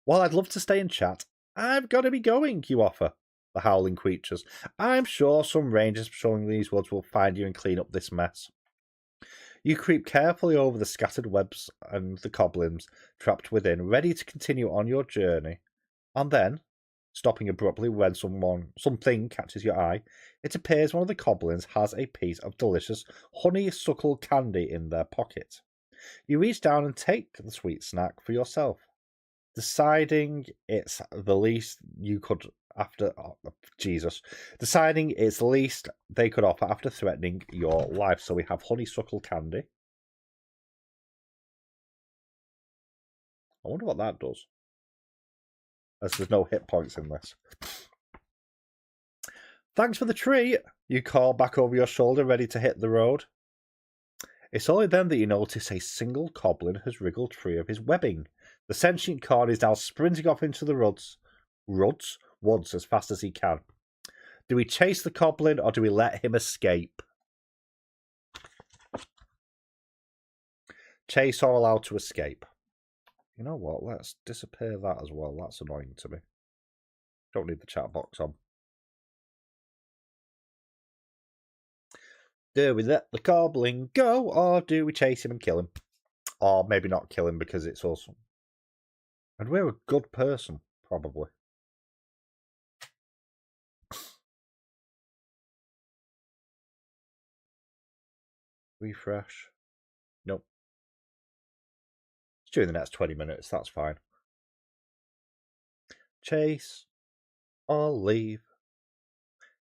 While I'd love to stay and chat, I've got to be going, you offer, the howling creatures. I'm sure some rangers patrolling these woods will find you and clean up this mess. You creep carefully over the scattered webs and the goblins trapped within, ready to continue on your journey. And then, stopping abruptly when something catches your eye, it appears one of the goblins has a piece of delicious honeysuckle candy in their pocket. You reach down and take the sweet snack for yourself, deciding it's the least you could deciding it's the least they could offer after threatening your life. So we have honeysuckle candy. I wonder what that does, as there's no hit points in this. Thanks for the treat, you call back over your shoulder, ready to hit the road. It's only then that you notice a single goblin has wriggled free of his webbing. The sentient cord is now sprinting off into the woods as fast as he can. Do we chase the goblin or do we let him escape? Chase or allowed to escape? You know what? Let's disappear that as well. That's annoying to me. Don't need the chat box on. Do we let the goblin go or do we chase him and kill him? Or maybe not kill him because it's awesome. And we're a good person, probably. Refresh. Nope. It's during the next 20 minutes, that's fine. Chase or leave.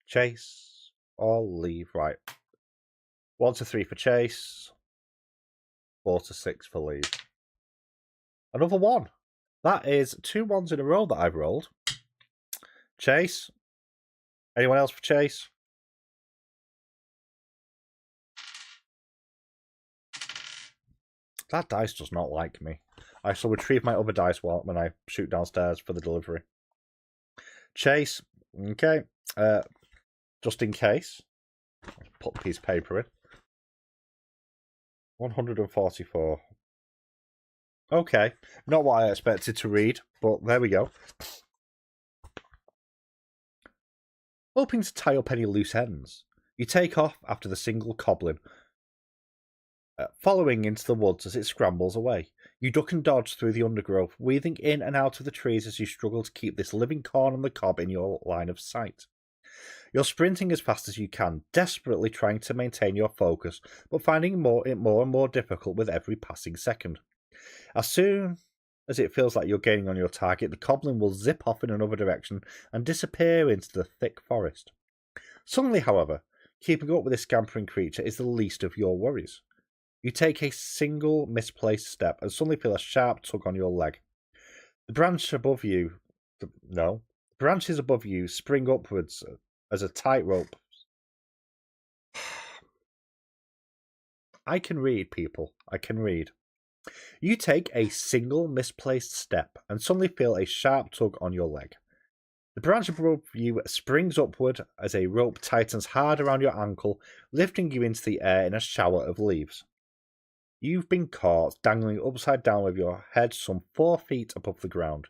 Chase or leave. Right. 1 to 3 for chase. 4 to 6 for leave. Another one. That is 2 ones in a row that I've rolled. Chase. Anyone else for chase? That dice does not like me. I shall retrieve my other dice when I shoot downstairs for the delivery. Chase. Okay. Just in case. Put a piece of paper in. 144. Okay. Not what I expected to read, but there we go. Hoping to tie up any loose ends, you take off after the single goblin, following into the woods as it scrambles away. You duck and dodge through the undergrowth, weaving in and out of the trees as you struggle to keep this living corn on the cob in your line of sight. You're sprinting as fast as you can, desperately trying to maintain your focus, but finding it more and more difficult with every passing second. As soon as it feels like you're gaining on your target, the goblin will zip off in another direction and disappear into the thick forest. Suddenly, however, keeping up with this scampering creature is the least of your worries. You take a single misplaced step and suddenly feel a sharp tug on your leg. The branches above you spring upwards as a tightrope. I can read, people. I can read. You take a single misplaced step and suddenly feel a sharp tug on your leg. The branch above you springs upward as a rope tightens hard around your ankle, lifting you into the air in a shower of leaves. You've been caught dangling upside down with your head some 4 feet above the ground.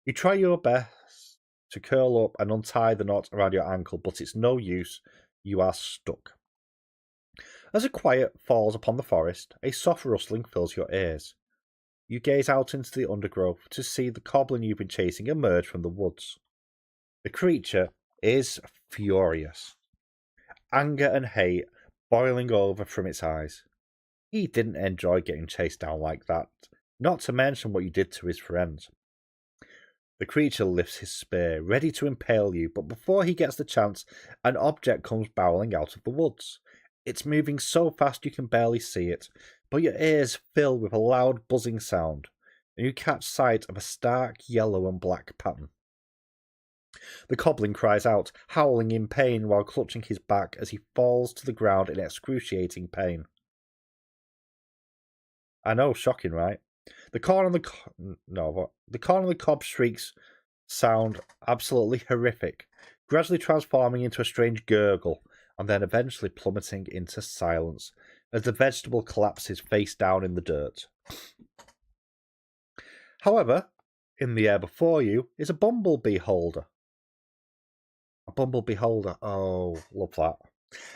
You try your best to curl up and untie the knot around your ankle, but it's no use. You are stuck. As a quiet falls upon the forest, a soft rustling fills your ears. You gaze out into the undergrowth to see the goblin you've been chasing emerge from the woods. The creature is furious, anger and hate boiling over from its eyes. He didn't enjoy getting chased down like that, not to mention what you did to his friends. The creature lifts his spear, ready to impale you, but before he gets the chance, an object comes barreling out of the woods. It's moving so fast you can barely see it, but your ears fill with a loud buzzing sound, and you catch sight of a stark yellow and black pattern. The goblin cries out, howling in pain while clutching his back as he falls to the ground in excruciating pain. I know, shocking, right? The corn on the cob shrieks sound absolutely horrific, gradually transforming into a strange gurgle, and then eventually plummeting into silence as the vegetable collapses face down in the dirt. However, in the air before you is a bumblebee holder. A bumblebee holder, oh, love that.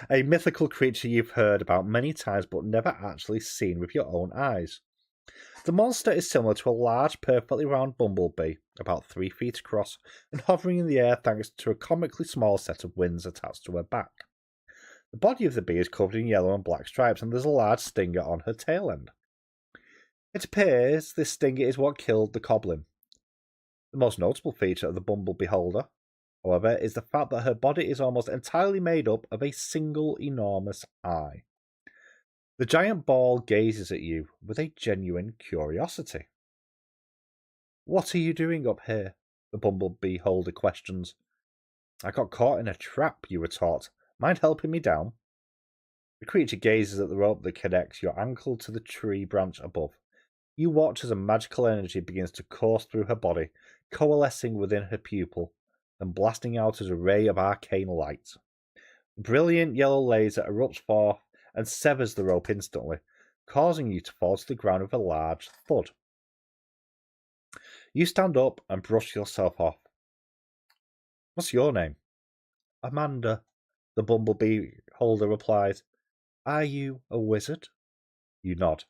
A mythical creature you've heard about many times but never actually seen with your own eyes. The monster is similar to a large, perfectly round bumblebee, about 3 feet across, and hovering in the air thanks to a comically small set of wings attached to her back. The body of the bee is covered in yellow and black stripes, and there's a large stinger on her tail end. It appears this stinger is what killed the goblin. The most notable feature of the bumblebee holder, however, is the fact that her body is almost entirely made up of a single enormous eye. The giant ball gazes at you with a genuine curiosity. What are you doing up here? The bumblebee holder questions. I got caught in a trap, you retort. Mind helping me down? The creature gazes at the rope that connects your ankle to the tree branch above. You watch as a magical energy begins to course through her body, coalescing within her pupil, and blasting out as a ray of arcane light. The brilliant yellow laser erupts forth and severs the rope instantly, causing you to fall to the ground with a large thud. You stand up and brush yourself off. What's your name? Amanda, the bumblebee holder replies. Are you a wizard? You nod.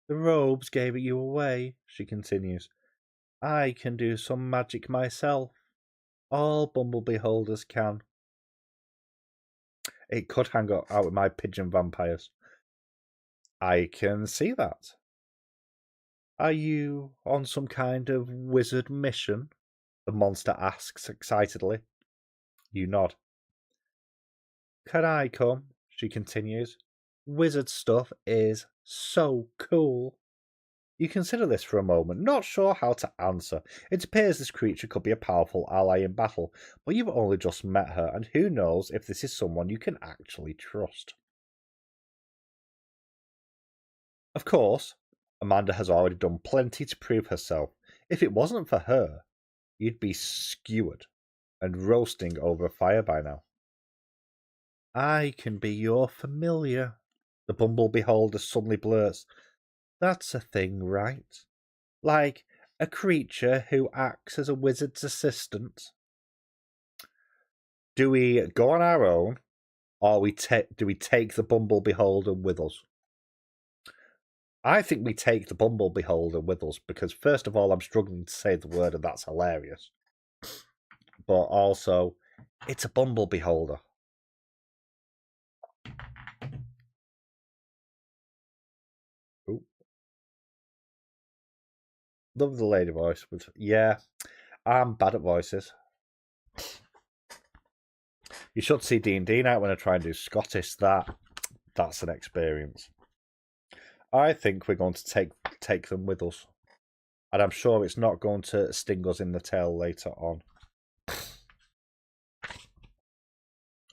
The robes gave you away, she continues. I can do some magic myself. All bumblebee holders can. It could hang out with my pigeon vampires. I can see that. Are you on some kind of wizard mission? The monster asks excitedly. You nod. Can I come? She continues. Wizard stuff is so cool. You consider this for a moment, not sure how to answer. It appears this creature could be a powerful ally in battle, but you've only just met her, and who knows if this is someone you can actually trust. Of course, Amanda has already done plenty to prove herself. If it wasn't for her, you'd be skewered and roasting over a fire by now. I can be your familiar, the bumblebee holder suddenly blurts. That's a thing, right? Like a creature who acts as a wizard's assistant. Do we go on our own, or do we take the bumblebee holder with us? I think we take the bumblebee holder with us because, first of all, I'm struggling to say the word, and that's hilarious. But also, it's a bumblebee holder. Ooh. Love the lady voice. Yeah, I'm bad at voices. You should see D&D night when I try and do Scottish. That's an experience. I think we're going to take them with us. And I'm sure it's not going to sting us in the tail later on.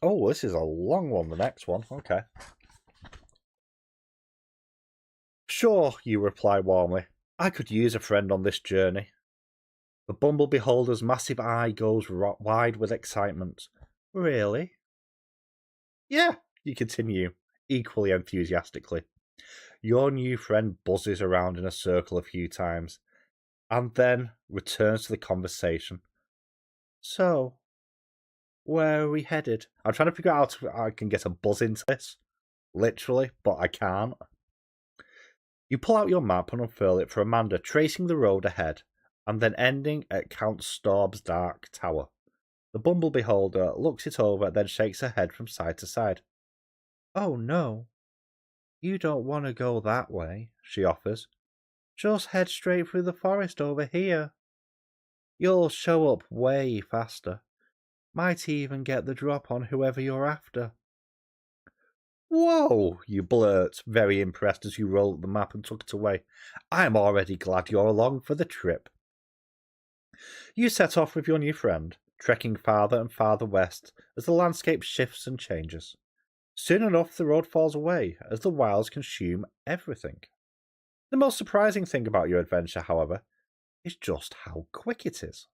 Oh, this is a long one, the next one. Okay. Sure, you reply warmly. I could use a friend on this journey. The bumblebee holder's massive eye goes wide with excitement. Really? Yeah, you continue, equally enthusiastically. Your new friend buzzes around in a circle a few times, and then returns to the conversation. So, where are we headed? I'm trying to figure out how I can get a buzz into this, literally, but I can't. You pull out your map and unfurl it for Amanda, tracing the road ahead, and then ending at Count Staub's dark tower. The bumblebee holder looks it over, then shakes her head from side to side. Oh no, you don't want to go that way, she offers. Just head straight through the forest over here. You'll show up way faster. Might even get the drop on whoever you're after. Whoa, you blurt, very impressed as you roll up the map and tuck it away. I'm already glad you're along for the trip. You set off with your new friend, trekking farther and farther west as the landscape shifts and changes. Soon enough, the road falls away as the wilds consume everything. The most surprising thing about your adventure, however, is just how quick it is.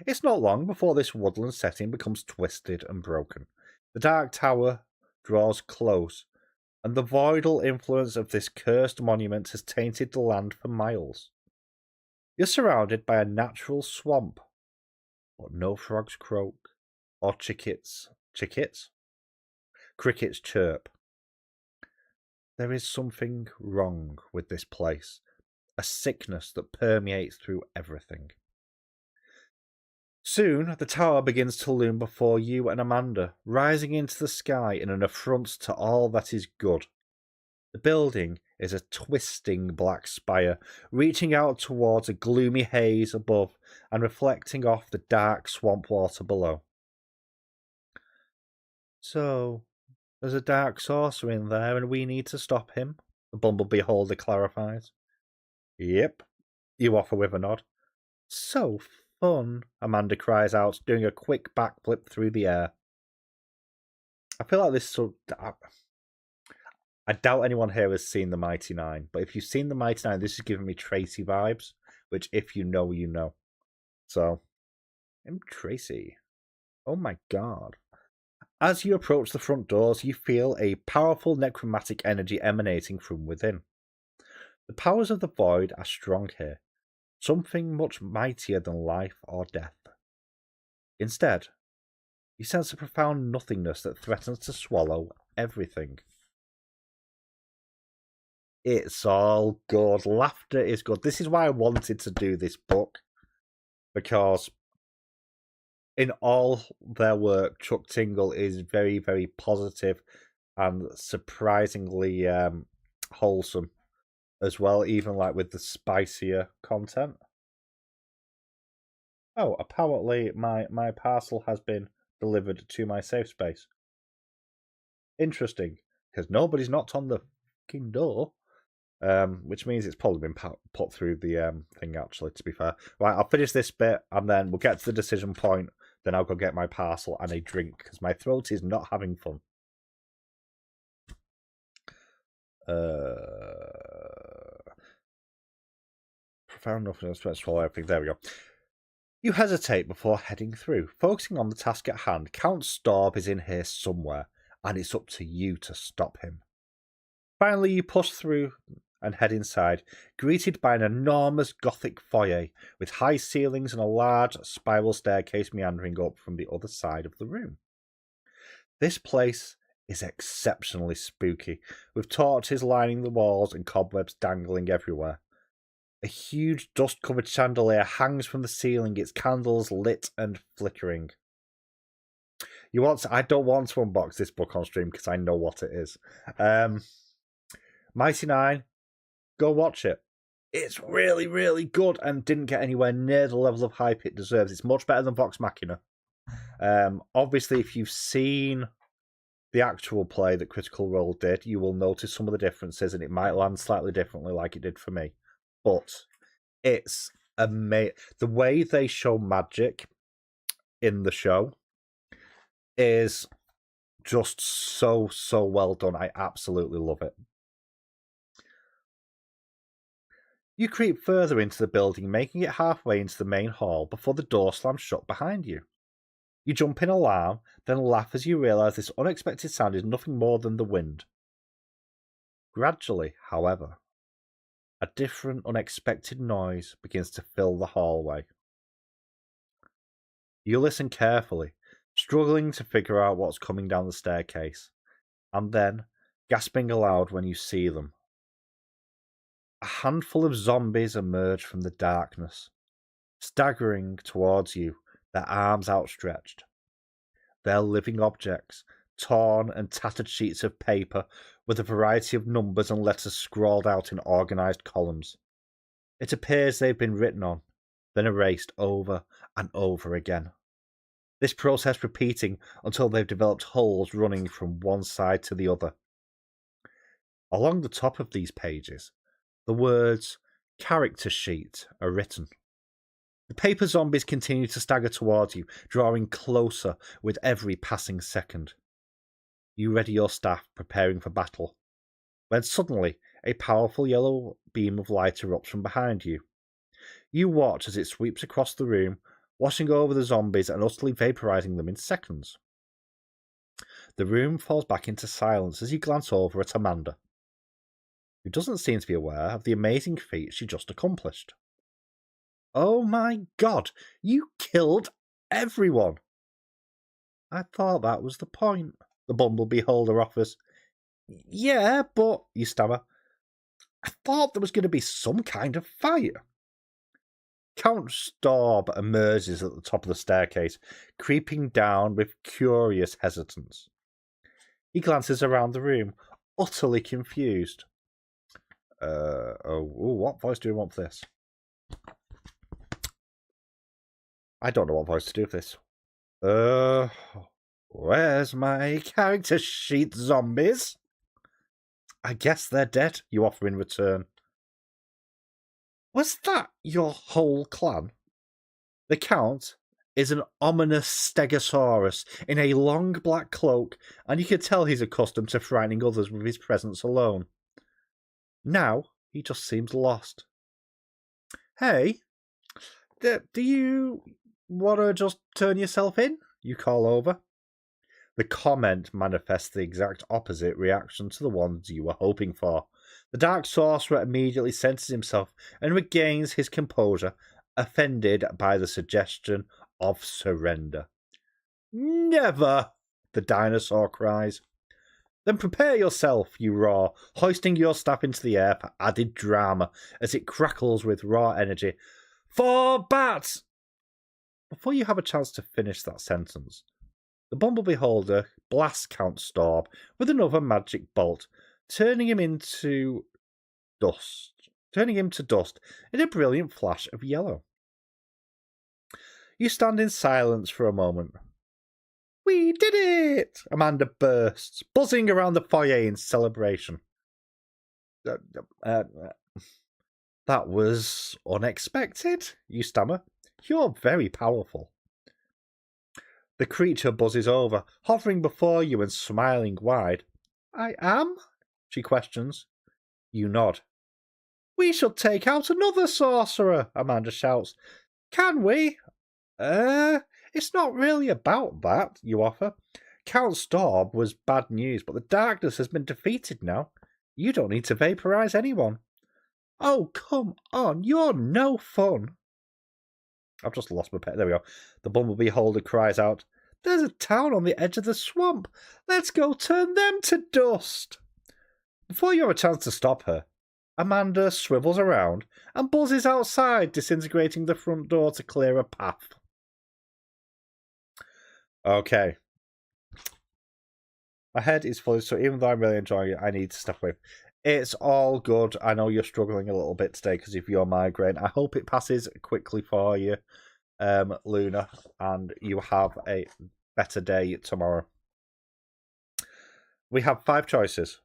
It's not long before this woodland setting becomes twisted and broken. The Dark Tower draws close, and the voidal influence of this cursed monument has tainted the land for miles. You're surrounded by a natural swamp, but no frogs croak, or crickets chirp. There is something wrong with this place, a sickness that permeates through everything. Soon, the tower begins to loom before you and Amanda, rising into the sky in an affront to all that is good. The building is a twisting black spire, reaching out towards a gloomy haze above and reflecting off the dark swamp water below. So, there's a dark sorcerer in there and we need to stop him, the bumblebee holder clarifies. Yep, you offer with a nod. So fun, Amanda cries out, doing a quick backflip through the air. I feel like this sort of... I doubt anyone here has seen The Mighty Nine, but if you've seen The Mighty Nine, this is giving me Tracy vibes, which if you know, you know. So, I'm Tracy. Oh my god. As you approach the front doors, you feel a powerful necromantic energy emanating from within. The powers of the void are strong here, something much mightier than life or death. Instead, you sense a profound nothingness that threatens to swallow everything. It's all good. Laughter is good. This is why I wanted to do this book, because in all their work, Chuck Tingle is very, very positive and surprisingly wholesome as well, even like with the spicier content. Oh, apparently my parcel has been delivered to my safe space. Interesting, because nobody's knocked on the fucking door. Which means it's probably been put through the thing, actually, to be fair. Right, I'll finish this bit, and then we'll get to the decision point. Then I'll go get my parcel and a drink, because my throat is not having fun. Profound enough to swallow everything. There we go. You hesitate before heading through. Focusing on the task at hand, Count Staub is in here somewhere, and it's up to you to stop him. Finally, you push through and head inside, greeted by an enormous Gothic foyer with high ceilings and a large spiral staircase meandering up from the other side of the room. This place is exceptionally spooky, with torches lining the walls and cobwebs dangling everywhere. A huge dust-covered chandelier hangs from the ceiling, its candles lit and flickering. I don't want to unbox this book on stream because I know what it is. Mighty Nine, go watch it. It's really, really good and didn't get anywhere near the level of hype it deserves. It's much better than Vox Machina. Obviously, if you've seen the actual play that Critical Role did, you will notice some of the differences, and it might land slightly differently like it did for me. But it's amazing. The way they show magic in the show is just so well done. I absolutely love it. You creep further into the building, making it halfway into the main hall before the door slams shut behind you. You jump in alarm, then laugh as you realise this unexpected sound is nothing more than the wind. Gradually, however, a different, unexpected noise begins to fill the hallway. You listen carefully, struggling to figure out what's coming down the staircase, and then gasping aloud when you see them. A handful of zombies emerge from the darkness, staggering towards you, their arms outstretched. They're living objects, torn and tattered sheets of paper with a variety of numbers and letters scrawled out in organised columns. It appears they've been written on, then erased over and over again. This process repeating until they've developed holes running from one side to the other. Along the top of these pages, the words "character sheet" are written. The paper zombies continue to stagger towards you, drawing closer with every passing second. You ready your staff, preparing for battle, when suddenly a powerful yellow beam of light erupts from behind you. You watch as it sweeps across the room, washing over the zombies and utterly vaporizing them in seconds. The room falls back into silence as you glance over at Amanda, who doesn't seem to be aware of the amazing feat she just accomplished. Oh my god, you killed everyone! I thought that was the point, the bumblebee holder offers. Yeah, but, you stammer, I thought there was going to be some kind of fight. Count Storb emerges at the top of the staircase, creeping down with curious hesitance. He glances around the room, utterly confused. What voice do we want for this? I don't know what voice to do for this. Where's my character sheet, zombies? I guess they're dead, you offer in return. Was that your whole clan? The Count is an ominous stegosaurus in a long black cloak, and you can tell he's accustomed to frightening others with his presence alone. Now, he just seems lost. Hey, do you want to just turn yourself in? You call over. The comment manifests the exact opposite reaction to the ones you were hoping for. The Dark Sorcerer immediately centers himself and regains his composure, offended by the suggestion of surrender. Never! The dinosaur cries. Then prepare yourself, you roar, hoisting your staff into the air for added drama as it crackles with raw energy. For bats! Before you have a chance to finish that sentence, the bumblebee holder blasts Count Storb with another magic bolt, turning him to dust in a brilliant flash of yellow. You stand in silence for a moment. We did it! Amanda bursts, buzzing around the foyer in celebration. That was unexpected, you stammer. You're very powerful. The creature buzzes over, hovering before you and smiling wide. I am? She questions. You nod. We should take out another sorcerer, Amanda shouts. Can we? It's not really about that, you offer. Count Storb was bad news, but the darkness has been defeated now. You don't need to vaporize anyone. Oh, come on, you're no fun. I've just lost my pet. There we go. The bumblebee holder cries out, There's a town on the edge of the swamp. Let's go turn them to dust. Before you have a chance to stop her, Amanda swivels around and buzzes outside, disintegrating the front door to clear a path. Okay. My head is full, so even though I'm really enjoying it, I need to step away. It's all good. I know you're struggling a little bit today because of your migraine. I hope it passes quickly for you, Luna, and you have a better day tomorrow. We have 5 choices.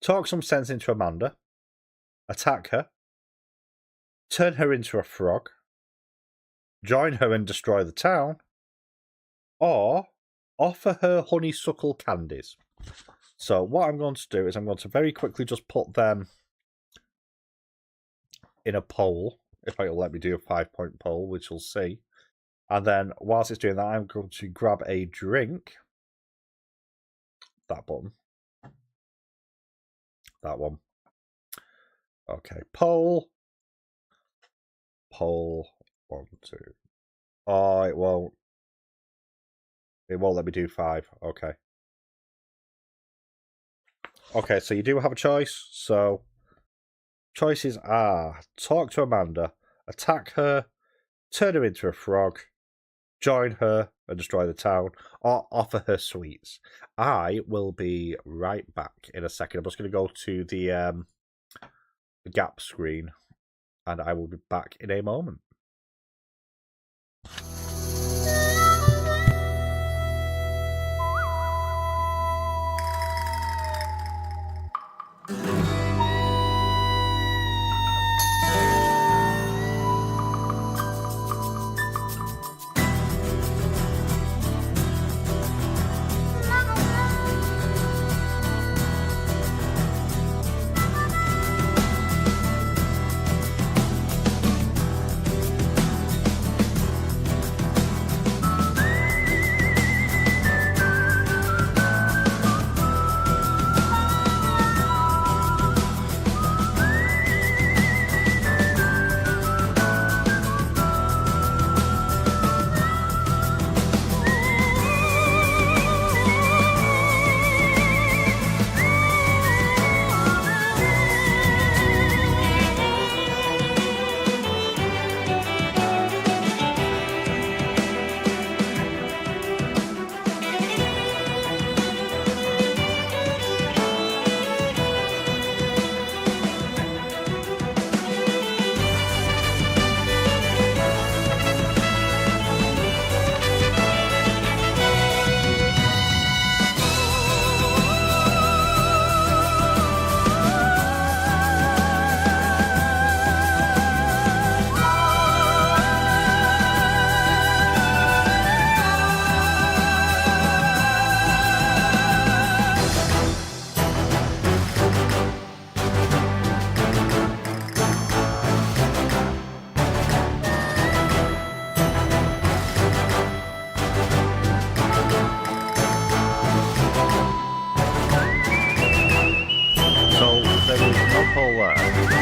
Talk some sense into Amanda. Attack her. Turn her into a frog. Join her and destroy the town. Or offer her honeysuckle candies. So what I'm going to do is I'm going to very quickly just put them in a poll, if it'll let me do a 5-point poll, which we'll see. And then whilst it's doing that, I'm going to grab a drink. That button. that one. Okay, poll. Poll 1, 2. Oh, it won't. It won't let me do 5. Okay. Okay, so you do have a choice. So choices are talk to Amanda, attack her, turn her into a frog, join her and destroy the town, or offer her sweets. I will be right back in a second. I'm just going to go to the gap screen, and I will be back in a moment.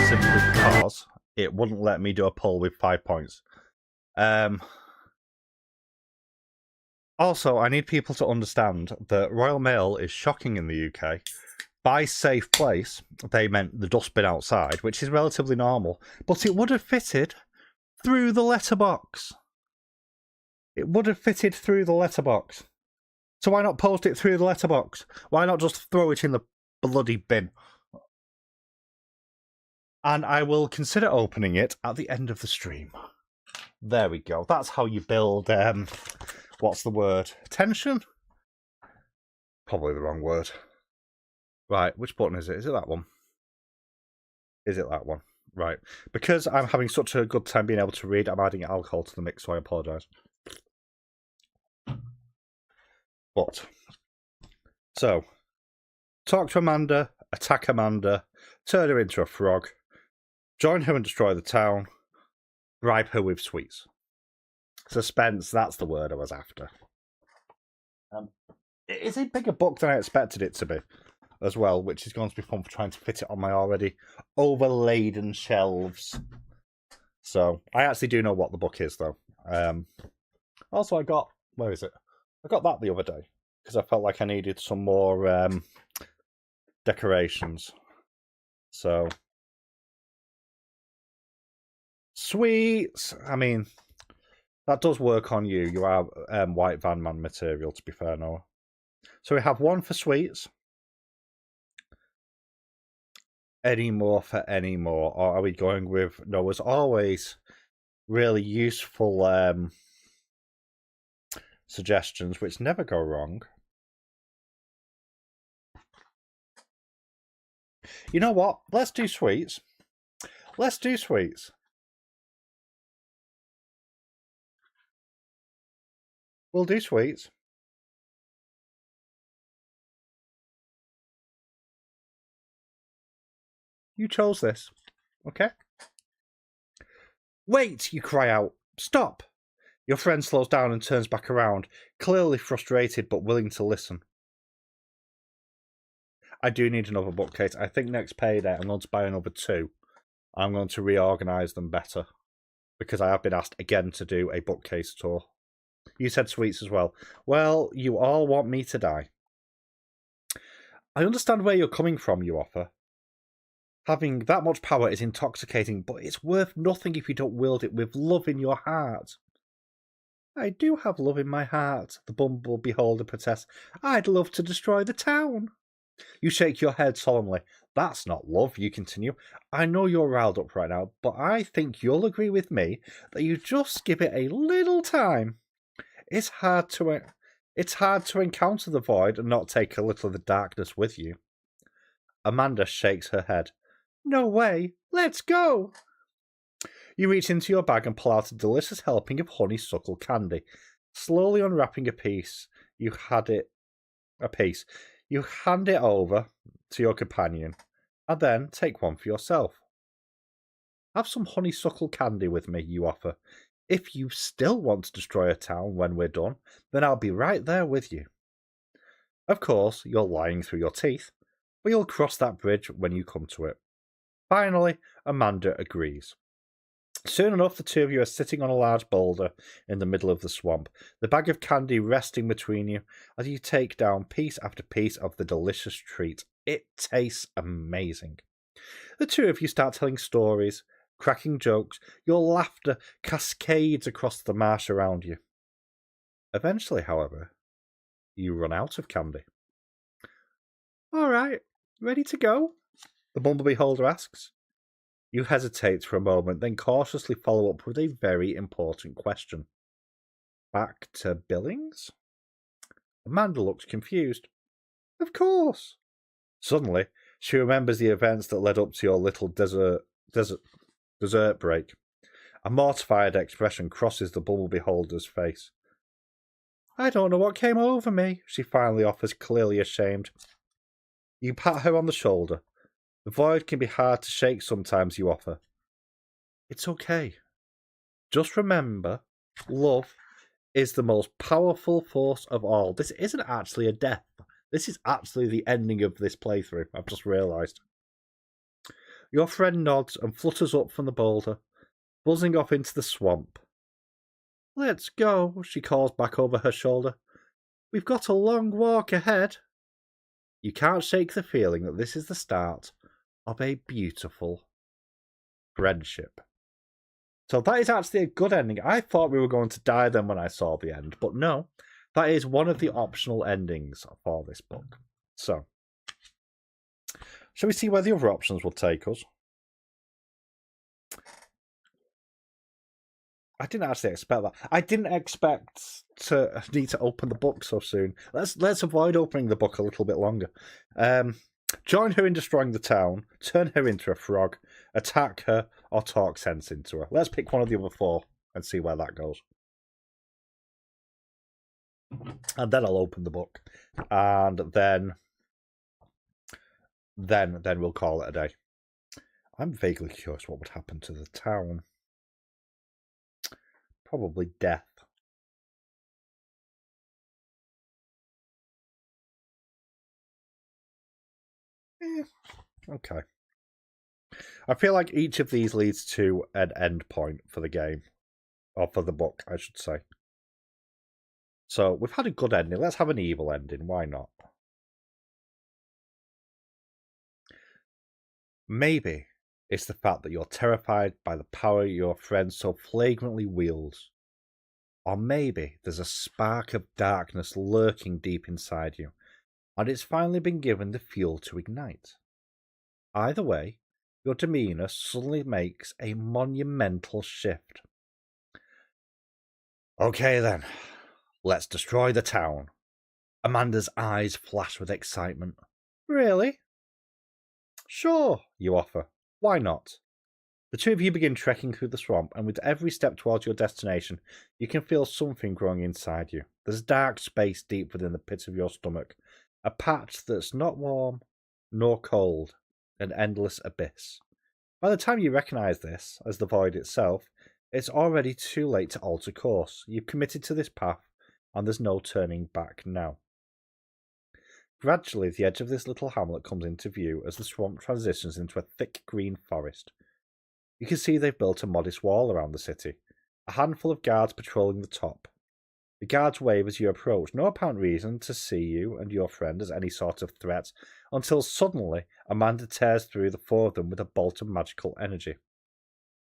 Simply because it wouldn't let me do a poll with 5 points. Also, I need people to understand that Royal Mail is shocking in the UK. By safe place, they meant the dustbin outside, which is relatively normal, but it would have fitted through the letterbox. It would have fitted through the letterbox. So why not post it through the letterbox? Why not just throw it in the bloody bin? And I will consider opening it at the end of the stream. There we go. That's how you build, what's the word? Tension? Probably the wrong word. Right, which button is it? Is it that one? Is it that one? Right. Because I'm having such a good time being able to read, I'm adding alcohol to the mix, so I apologise. But, so, talk to Amanda, attack Amanda, turn her into a frog, join her and destroy the town, bribe her with sweets. Suspense, that's the word I was after. It is a bigger book than I expected it to be, as well, which is going to be fun for trying to fit it on my already overladen shelves. So, I actually do know what the book is, though. Also, I got... Where is it? I got that the other day, because I felt like I needed some more decorations. So... Sweets! I mean, that does work on you. You are white van man material, to be fair, Noah. So we have one for sweets. Any more for any more? Or are we going with Noah's always really useful suggestions, which never go wrong? You know what? Let's do sweets. Let's do sweets. We'll do sweets. You chose this, okay? Wait, you cry out. Stop! Your friend slows down and turns back around, clearly frustrated but willing to listen. I do need another bookcase. I think next payday I'm going to buy another 2. I'm going to reorganise them better. Because I have been asked again to do a bookcase tour. You said sweets as well. Well, you all want me to die. I understand where you're coming from, you offer. Having that much power is intoxicating, but it's worth nothing if you don't wield it with love in your heart. I do have love in my heart, the bumble beholder protests. I'd love to destroy the town. You shake your head solemnly. That's not love, you continue. I know you're riled up right now, but I think you'll agree with me that you just give it a little time. It's hard to encounter the void and not take a little of the darkness with you. Amanda shakes her head. No way. Let's go. You reach into your bag and pull out a delicious helping of honeysuckle candy. Slowly unwrapping a piece, you hand it over to your companion, and then take one for yourself. Have some honeysuckle candy with me, you offer. If you still want to destroy a town when we're done, then I'll be right there with you. Of course, you're lying through your teeth, but you'll cross that bridge when you come to it. Finally, Amanda agrees. Soon enough, the 2 of you are sitting on a large boulder in the middle of the swamp, the bag of candy resting between you as you take down piece after piece of the delicious treat. It tastes amazing. The 2 of you start telling stories, cracking jokes. Your laughter cascades across the marsh around you. Eventually, however, you run out of candy. All right, ready to go? The bumblebee holder asks. You hesitate for a moment, then cautiously follow up with a very important question. Back to Billings? Amanda looks confused. Of course. Suddenly, she remembers the events that led up to your little dessert break. A mortified expression crosses the bumblebee holder's face. I don't know what came over me, she finally offers, clearly ashamed. You pat her on the shoulder. The void can be hard to shake sometimes, you offer. It's okay. Just remember, love is the most powerful force of all. This isn't actually a death. This is actually the ending of this playthrough, I've just realised. Your friend nods and flutters up from the boulder, buzzing off into the swamp. Let's go, she calls back over her shoulder. We've got a long walk ahead. You can't shake the feeling that this is the start of a beautiful friendship. So that is actually a good ending. I thought we were going to die then when I saw the end, but no, that is one of the optional endings for this book. So, shall we see where the other options will take us? I didn't actually expect that. I didn't expect to need to open the book so soon. Let's avoid opening the book a little bit longer. Join her in destroying the town, turn her into a frog, attack her, or talk sense into her. Let's pick one of the other 4 and see where that goes. And then I'll open the book. And then we'll call it a day. I'm vaguely curious what would happen to the town. Probably death. Okay. I feel like each of these leads to an end point for the game. Or for the book, I should say. So, we've had a good ending. Let's have an evil ending. Why not? Maybe it's the fact that you're terrified by the power your friend so flagrantly wields. Or maybe there's a spark of darkness lurking deep inside you, and it's finally been given the fuel to ignite. Either way, your demeanour suddenly makes a monumental shift. Okay then, let's destroy the town. Amanda's eyes flash with excitement. Really? Sure, you offer. Why not? The 2 of you begin trekking through the swamp, and with every step towards your destination, you can feel something growing inside you. There's dark space deep within the pit of your stomach, a patch that's not warm nor cold, an endless abyss. By the time you recognise this as the void itself, it's already too late to alter course. You've committed to this path, and there's no turning back now. Gradually, the edge of this little hamlet comes into view as the swamp transitions into a thick green forest. You can see they've built a modest wall around the city, a handful of guards patrolling the top. The guards wave as you approach, no apparent reason to see you and your friend as any sort of threat, until suddenly Amanda tears through the four of them with a bolt of magical energy.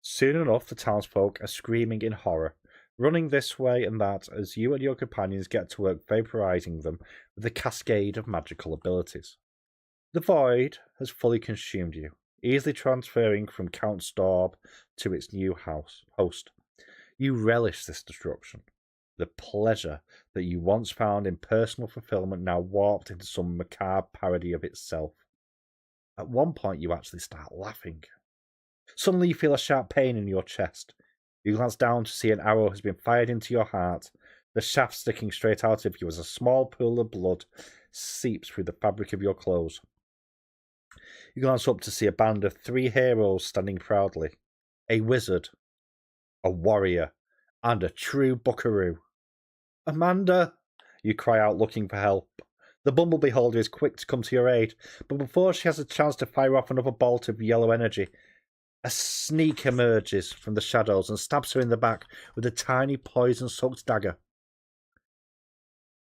Soon enough, the townsfolk are screaming in horror, running this way and that as you and your companions get to work vaporizing them with a cascade of magical abilities. The void has fully consumed you, easily transferring from Count Storb to its new host. You relish this destruction. The pleasure that you once found in personal fulfillment now warped into some macabre parody of itself. At one point, you actually start laughing. Suddenly, you feel a sharp pain in your chest. You glance down to see an arrow has been fired into your heart, the shaft sticking straight out of you as a small pool of blood seeps through the fabric of your clothes. You glance up to see a band of 3 heroes standing proudly. A wizard, a warrior, and a true buckaroo. Amanda! You cry out, looking for help. The bumblebee holder is quick to come to your aid, but before she has a chance to fire off another bolt of yellow energy, a sneak emerges from the shadows and stabs her in the back with a tiny poison-soaked dagger.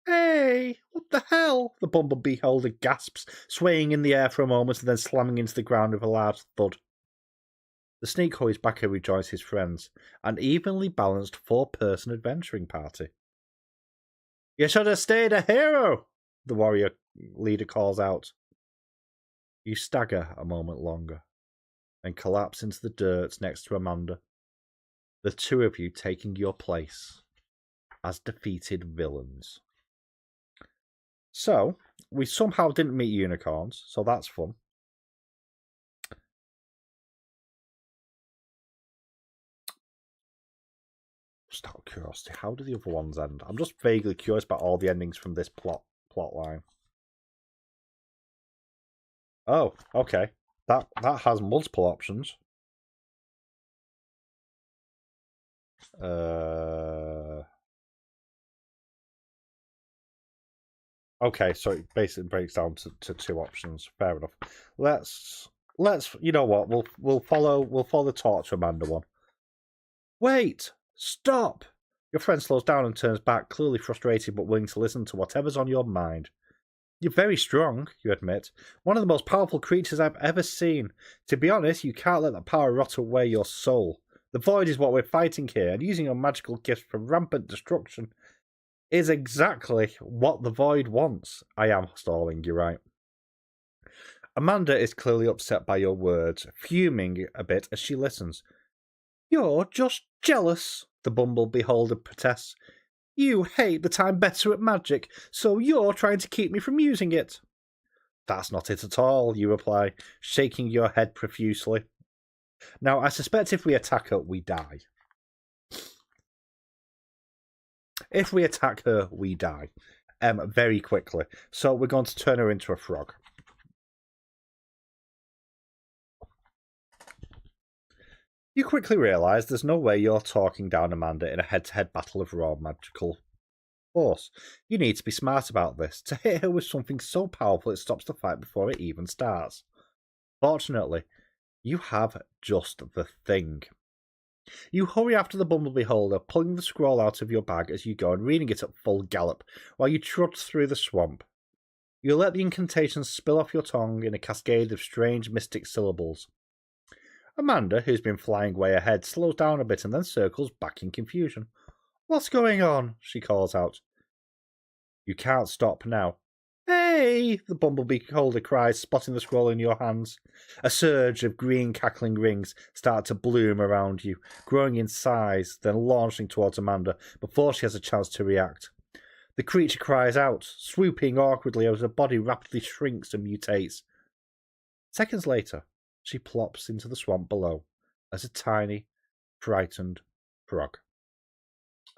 Hey, what the hell? The bumblebee holder gasps, swaying in the air for a moment and then slamming into the ground with a large thud. The sneak hurries back and rejoins his friends, an evenly balanced 4-person adventuring party. You should have stayed a hero, the warrior leader calls out. You stagger a moment longer and collapse into the dirt next to Amanda, the 2 of you taking your place as defeated villains. So, we somehow didn't meet unicorns, so that's fun. Just out of curiosity, how do the other ones end? I'm just vaguely curious about all the endings from this plot line. Oh, okay. That has multiple options. Okay, so it basically breaks down to 2 options. Fair enough. Let's you know what? We'll follow the Torture Amanda one. Wait! Stop! Your friend slows down and turns back, clearly frustrated but willing to listen to whatever's on your mind. You're very strong, you admit. One of the most powerful creatures I've ever seen. To be honest, you can't let that power rot away your soul. The void is what we're fighting here, and using your magical gifts for rampant destruction is exactly what the void wants. I am stalling, you're right. Amanda is clearly upset by your words, fuming a bit as she listens. You're just jealous, the bumblebee holder protests. You hate that I'm better at magic, so you're trying to keep me from using it. That's not it at all, you reply, shaking your head profusely. Now, I suspect if we attack her, we die. If we attack her, we die. Very quickly. So we're going to turn her into a frog. You quickly realise there's no way you're talking down Amanda in a head-to-head battle of raw magical force. You need to be smart about this, to hit her with something so powerful it stops the fight before it even starts. Fortunately, you have just the thing. You hurry after the bumblebee holder, pulling the scroll out of your bag as you go and reading it at full gallop, while you trudge through the swamp. You let the incantations spill off your tongue in a cascade of strange mystic syllables. Amanda, who's been flying way ahead, slows down a bit and then circles back in confusion. What's going on? She calls out. You can't stop now. Hey! The bumblebee holder cries, spotting the scroll in your hands. A surge of green cackling rings start to bloom around you, growing in size, then launching towards Amanda before she has a chance to react. The creature cries out, swooping awkwardly as her body rapidly shrinks and mutates. Seconds later, she plops into the swamp below as a tiny, frightened frog.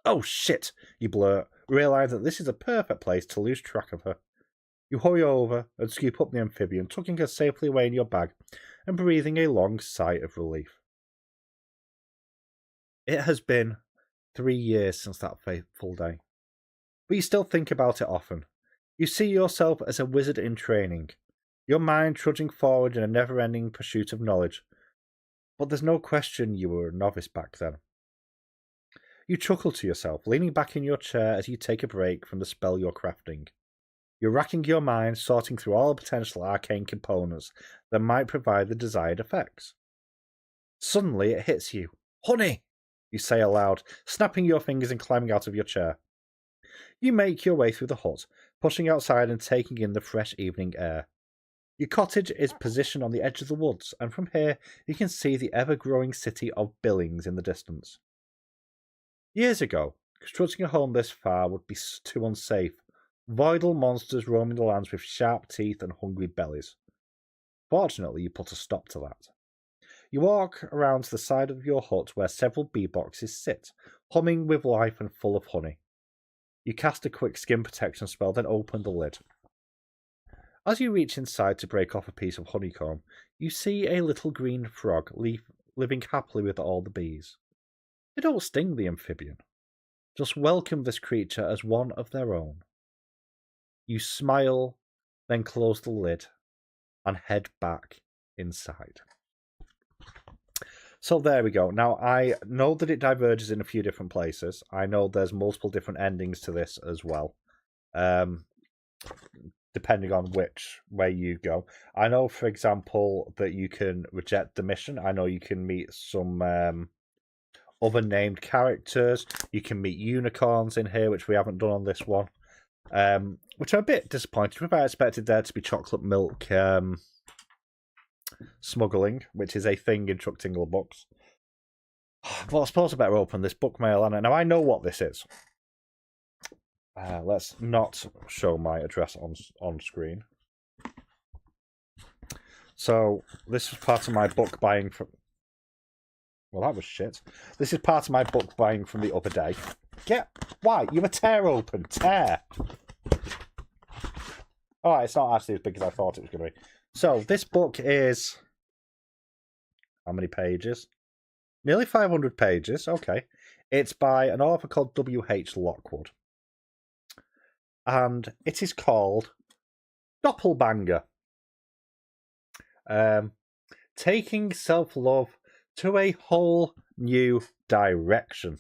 Oh shit, you blurt, realise that this is a perfect place to lose track of her. You hurry over and scoop up the amphibian, tucking her safely away in your bag and breathing a long sigh of relief. It has been 3 years since that fateful day, but you still think about it often. You see yourself as a wizard in training, your mind trudging forward in a never-ending pursuit of knowledge. But there's no question you were a novice back then. You chuckle to yourself, leaning back in your chair as you take a break from the spell you're crafting. You're racking your mind, sorting through all the potential arcane components that might provide the desired effects. Suddenly it hits you. Honey! You say aloud, snapping your fingers and climbing out of your chair. You make your way through the hut, pushing outside and taking in the fresh evening air. Your cottage is positioned on the edge of the woods, and from here you can see the ever-growing city of Billings in the distance. Years ago, constructing a home this far would be too unsafe. Voidal monsters roaming the lands with sharp teeth and hungry bellies. Fortunately, you put a stop to that. You walk around to the side of your hut where several bee boxes sit, humming with life and full of honey. You cast a quick skin protection spell, then open the lid. As you reach inside to break off a piece of honeycomb, you see a little green frog living happily with all the bees. They don't sting the amphibian. Just welcome this creature as one of their own. You smile, then close the lid, and head back inside. So there we go. Now, I know that it diverges in a few different places. I know there's multiple different endings to this as well, depending on which way you go. I know, for example, that you can reject the mission. I know you can meet some other named characters. You can meet unicorns in here, which we haven't done on this one, which I'm a bit disappointed with. I expected there to be chocolate milk smuggling, which is a thing in Chuck Tingles books. Well, I suppose I better open this book mail, Anna. Now, I know what this is. Let's not show my address on screen. So, this was part of my book buying from... Well, that was shit. This is part of my book buying from the other day. Why? You were tear open. Tear. Alright, it's not actually as big as I thought it was going to be. So, this book is... How many pages? Nearly 500 pages. Okay. It's by an author called W.H. Lockwood. And it is called Doppelbanger. Taking self-love to a whole new direction.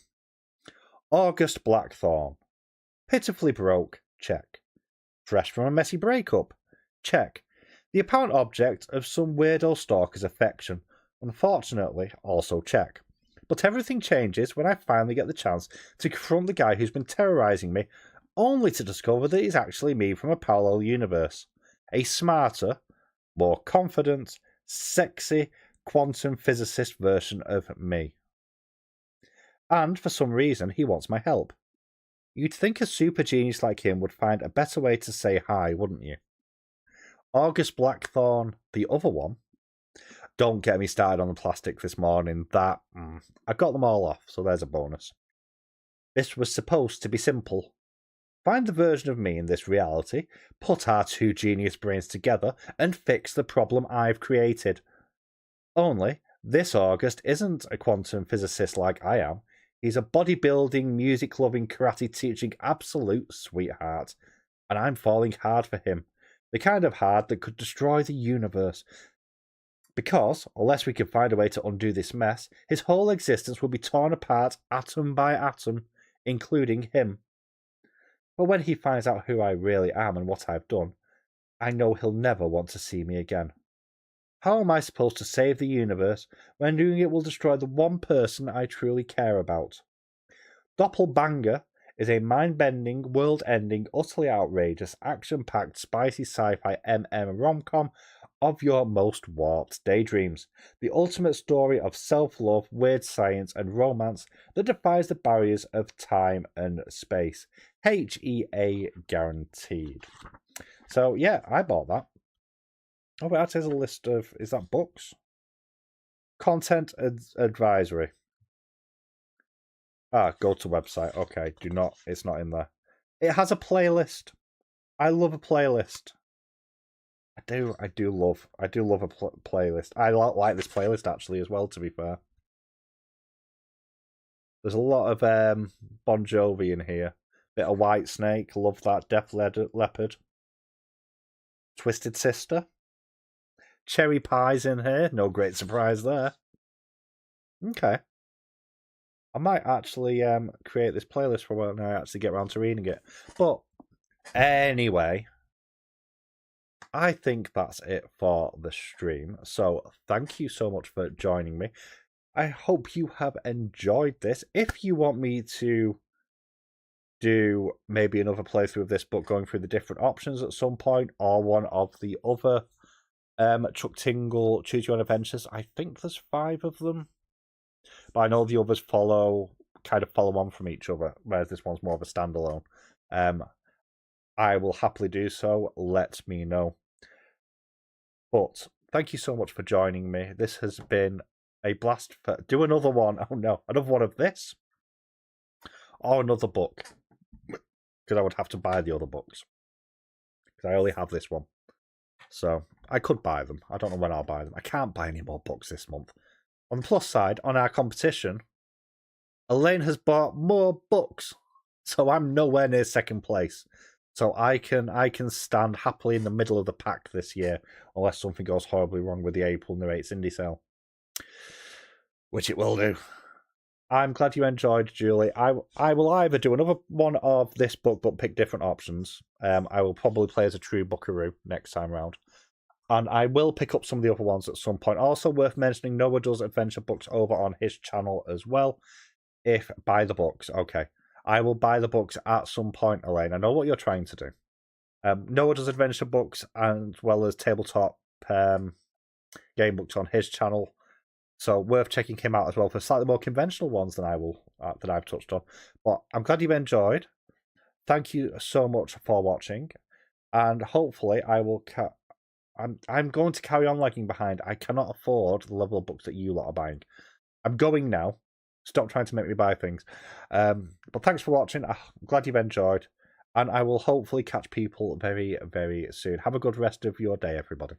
August Blackthorn. Pitifully broke. Check. Fresh from a messy breakup. Check. The apparent object of some weirdo stalker's affection. Unfortunately, also check. But everything changes when I finally get the chance to confront the guy who's been terrorizing me, only to discover that he's actually me from a parallel universe. A smarter, more confident, sexy, quantum physicist version of me. And for some reason, he wants my help. You'd think a super genius like him would find a better way to say hi, wouldn't you? August Blackthorn, the other one. Don't get me started on the plastic this morning. I got them all off, so there's a bonus. This was supposed to be simple. Find the version of me in this reality, put our two genius brains together, and fix the problem I've created. Only, this August isn't a quantum physicist like I am. He's a bodybuilding, music-loving, karate-teaching absolute sweetheart. And I'm falling hard for him. The kind of hard that could destroy the universe. Because, unless we can find a way to undo this mess, his whole existence will be torn apart atom by atom, including him. But when he finds out who I really am and what I've done, I know he'll never want to see me again. How am I supposed to save the universe when doing it will destroy the one person I truly care about? Doppelbanger is a mind-bending, world-ending, utterly outrageous, action-packed, spicy sci-fi MM rom-com of your most warped daydreams. The ultimate story of self-love, weird science, and romance that defies the barriers of time and space. HEA guaranteed. So, yeah, I bought that. Oh, but that is a list of... Is that books? Content advisory. Go to website. Okay, do not... It's not in there. It has a playlist. I love a playlist. I do love a playlist. I like this playlist actually as well, to be fair. There's a lot of Bon Jovi in here. Bit of White Snake, love that. Def Leppard. Twisted Sister. Cherry Pie's in here. No great surprise there. Okay. I might actually create this playlist for when I actually get around to reading it. But anyway, I think that's it for the stream. So thank you so much for joining me. I hope you have enjoyed this. If you want me to do maybe another playthrough of this book, going through the different options at some point, or one of the other Chuck Tingle Choose Your Own Adventures, I think there's 5 of them. But I know the others kind of follow on from each other, whereas this one's more of a standalone. I will happily do so. Let me know. But thank you so much for joining me. This has been a blast. Do another one. Oh no, another one of this. Or another book. Because I would have to buy the other books. Because I only have this one. So I could buy them. I don't know when I'll buy them. I can't buy any more books this month. On the plus side, on our competition, Elaine has bought more books. So I'm nowhere near second place. So I can stand happily in the middle of the pack this year, unless something goes horribly wrong with the April Narrates indie sale. Which it will do. I'm glad you enjoyed, Julie. I will either do another one of this book, but pick different options. I will probably play as a true Buckaroo next time round. And I will pick up some of the other ones at some point. Also worth mentioning, Noah does adventure books over on his channel as well. If buy the books, okay. I will buy the books at some point, Elaine. I know what you're trying to do. Noah does adventure books as well as tabletop game books on his channel. So worth checking him out as well for slightly more conventional ones than I've touched on. But I'm glad you enjoyed. Thank you so much for watching. And hopefully I will... I'm going to carry on lagging behind. I cannot afford the level of books that you lot are buying. I'm going now. Stop trying to make me buy things. But thanks for watching. I'm glad you've enjoyed. And I will hopefully catch people very, very soon. Have a good rest of your day, everybody.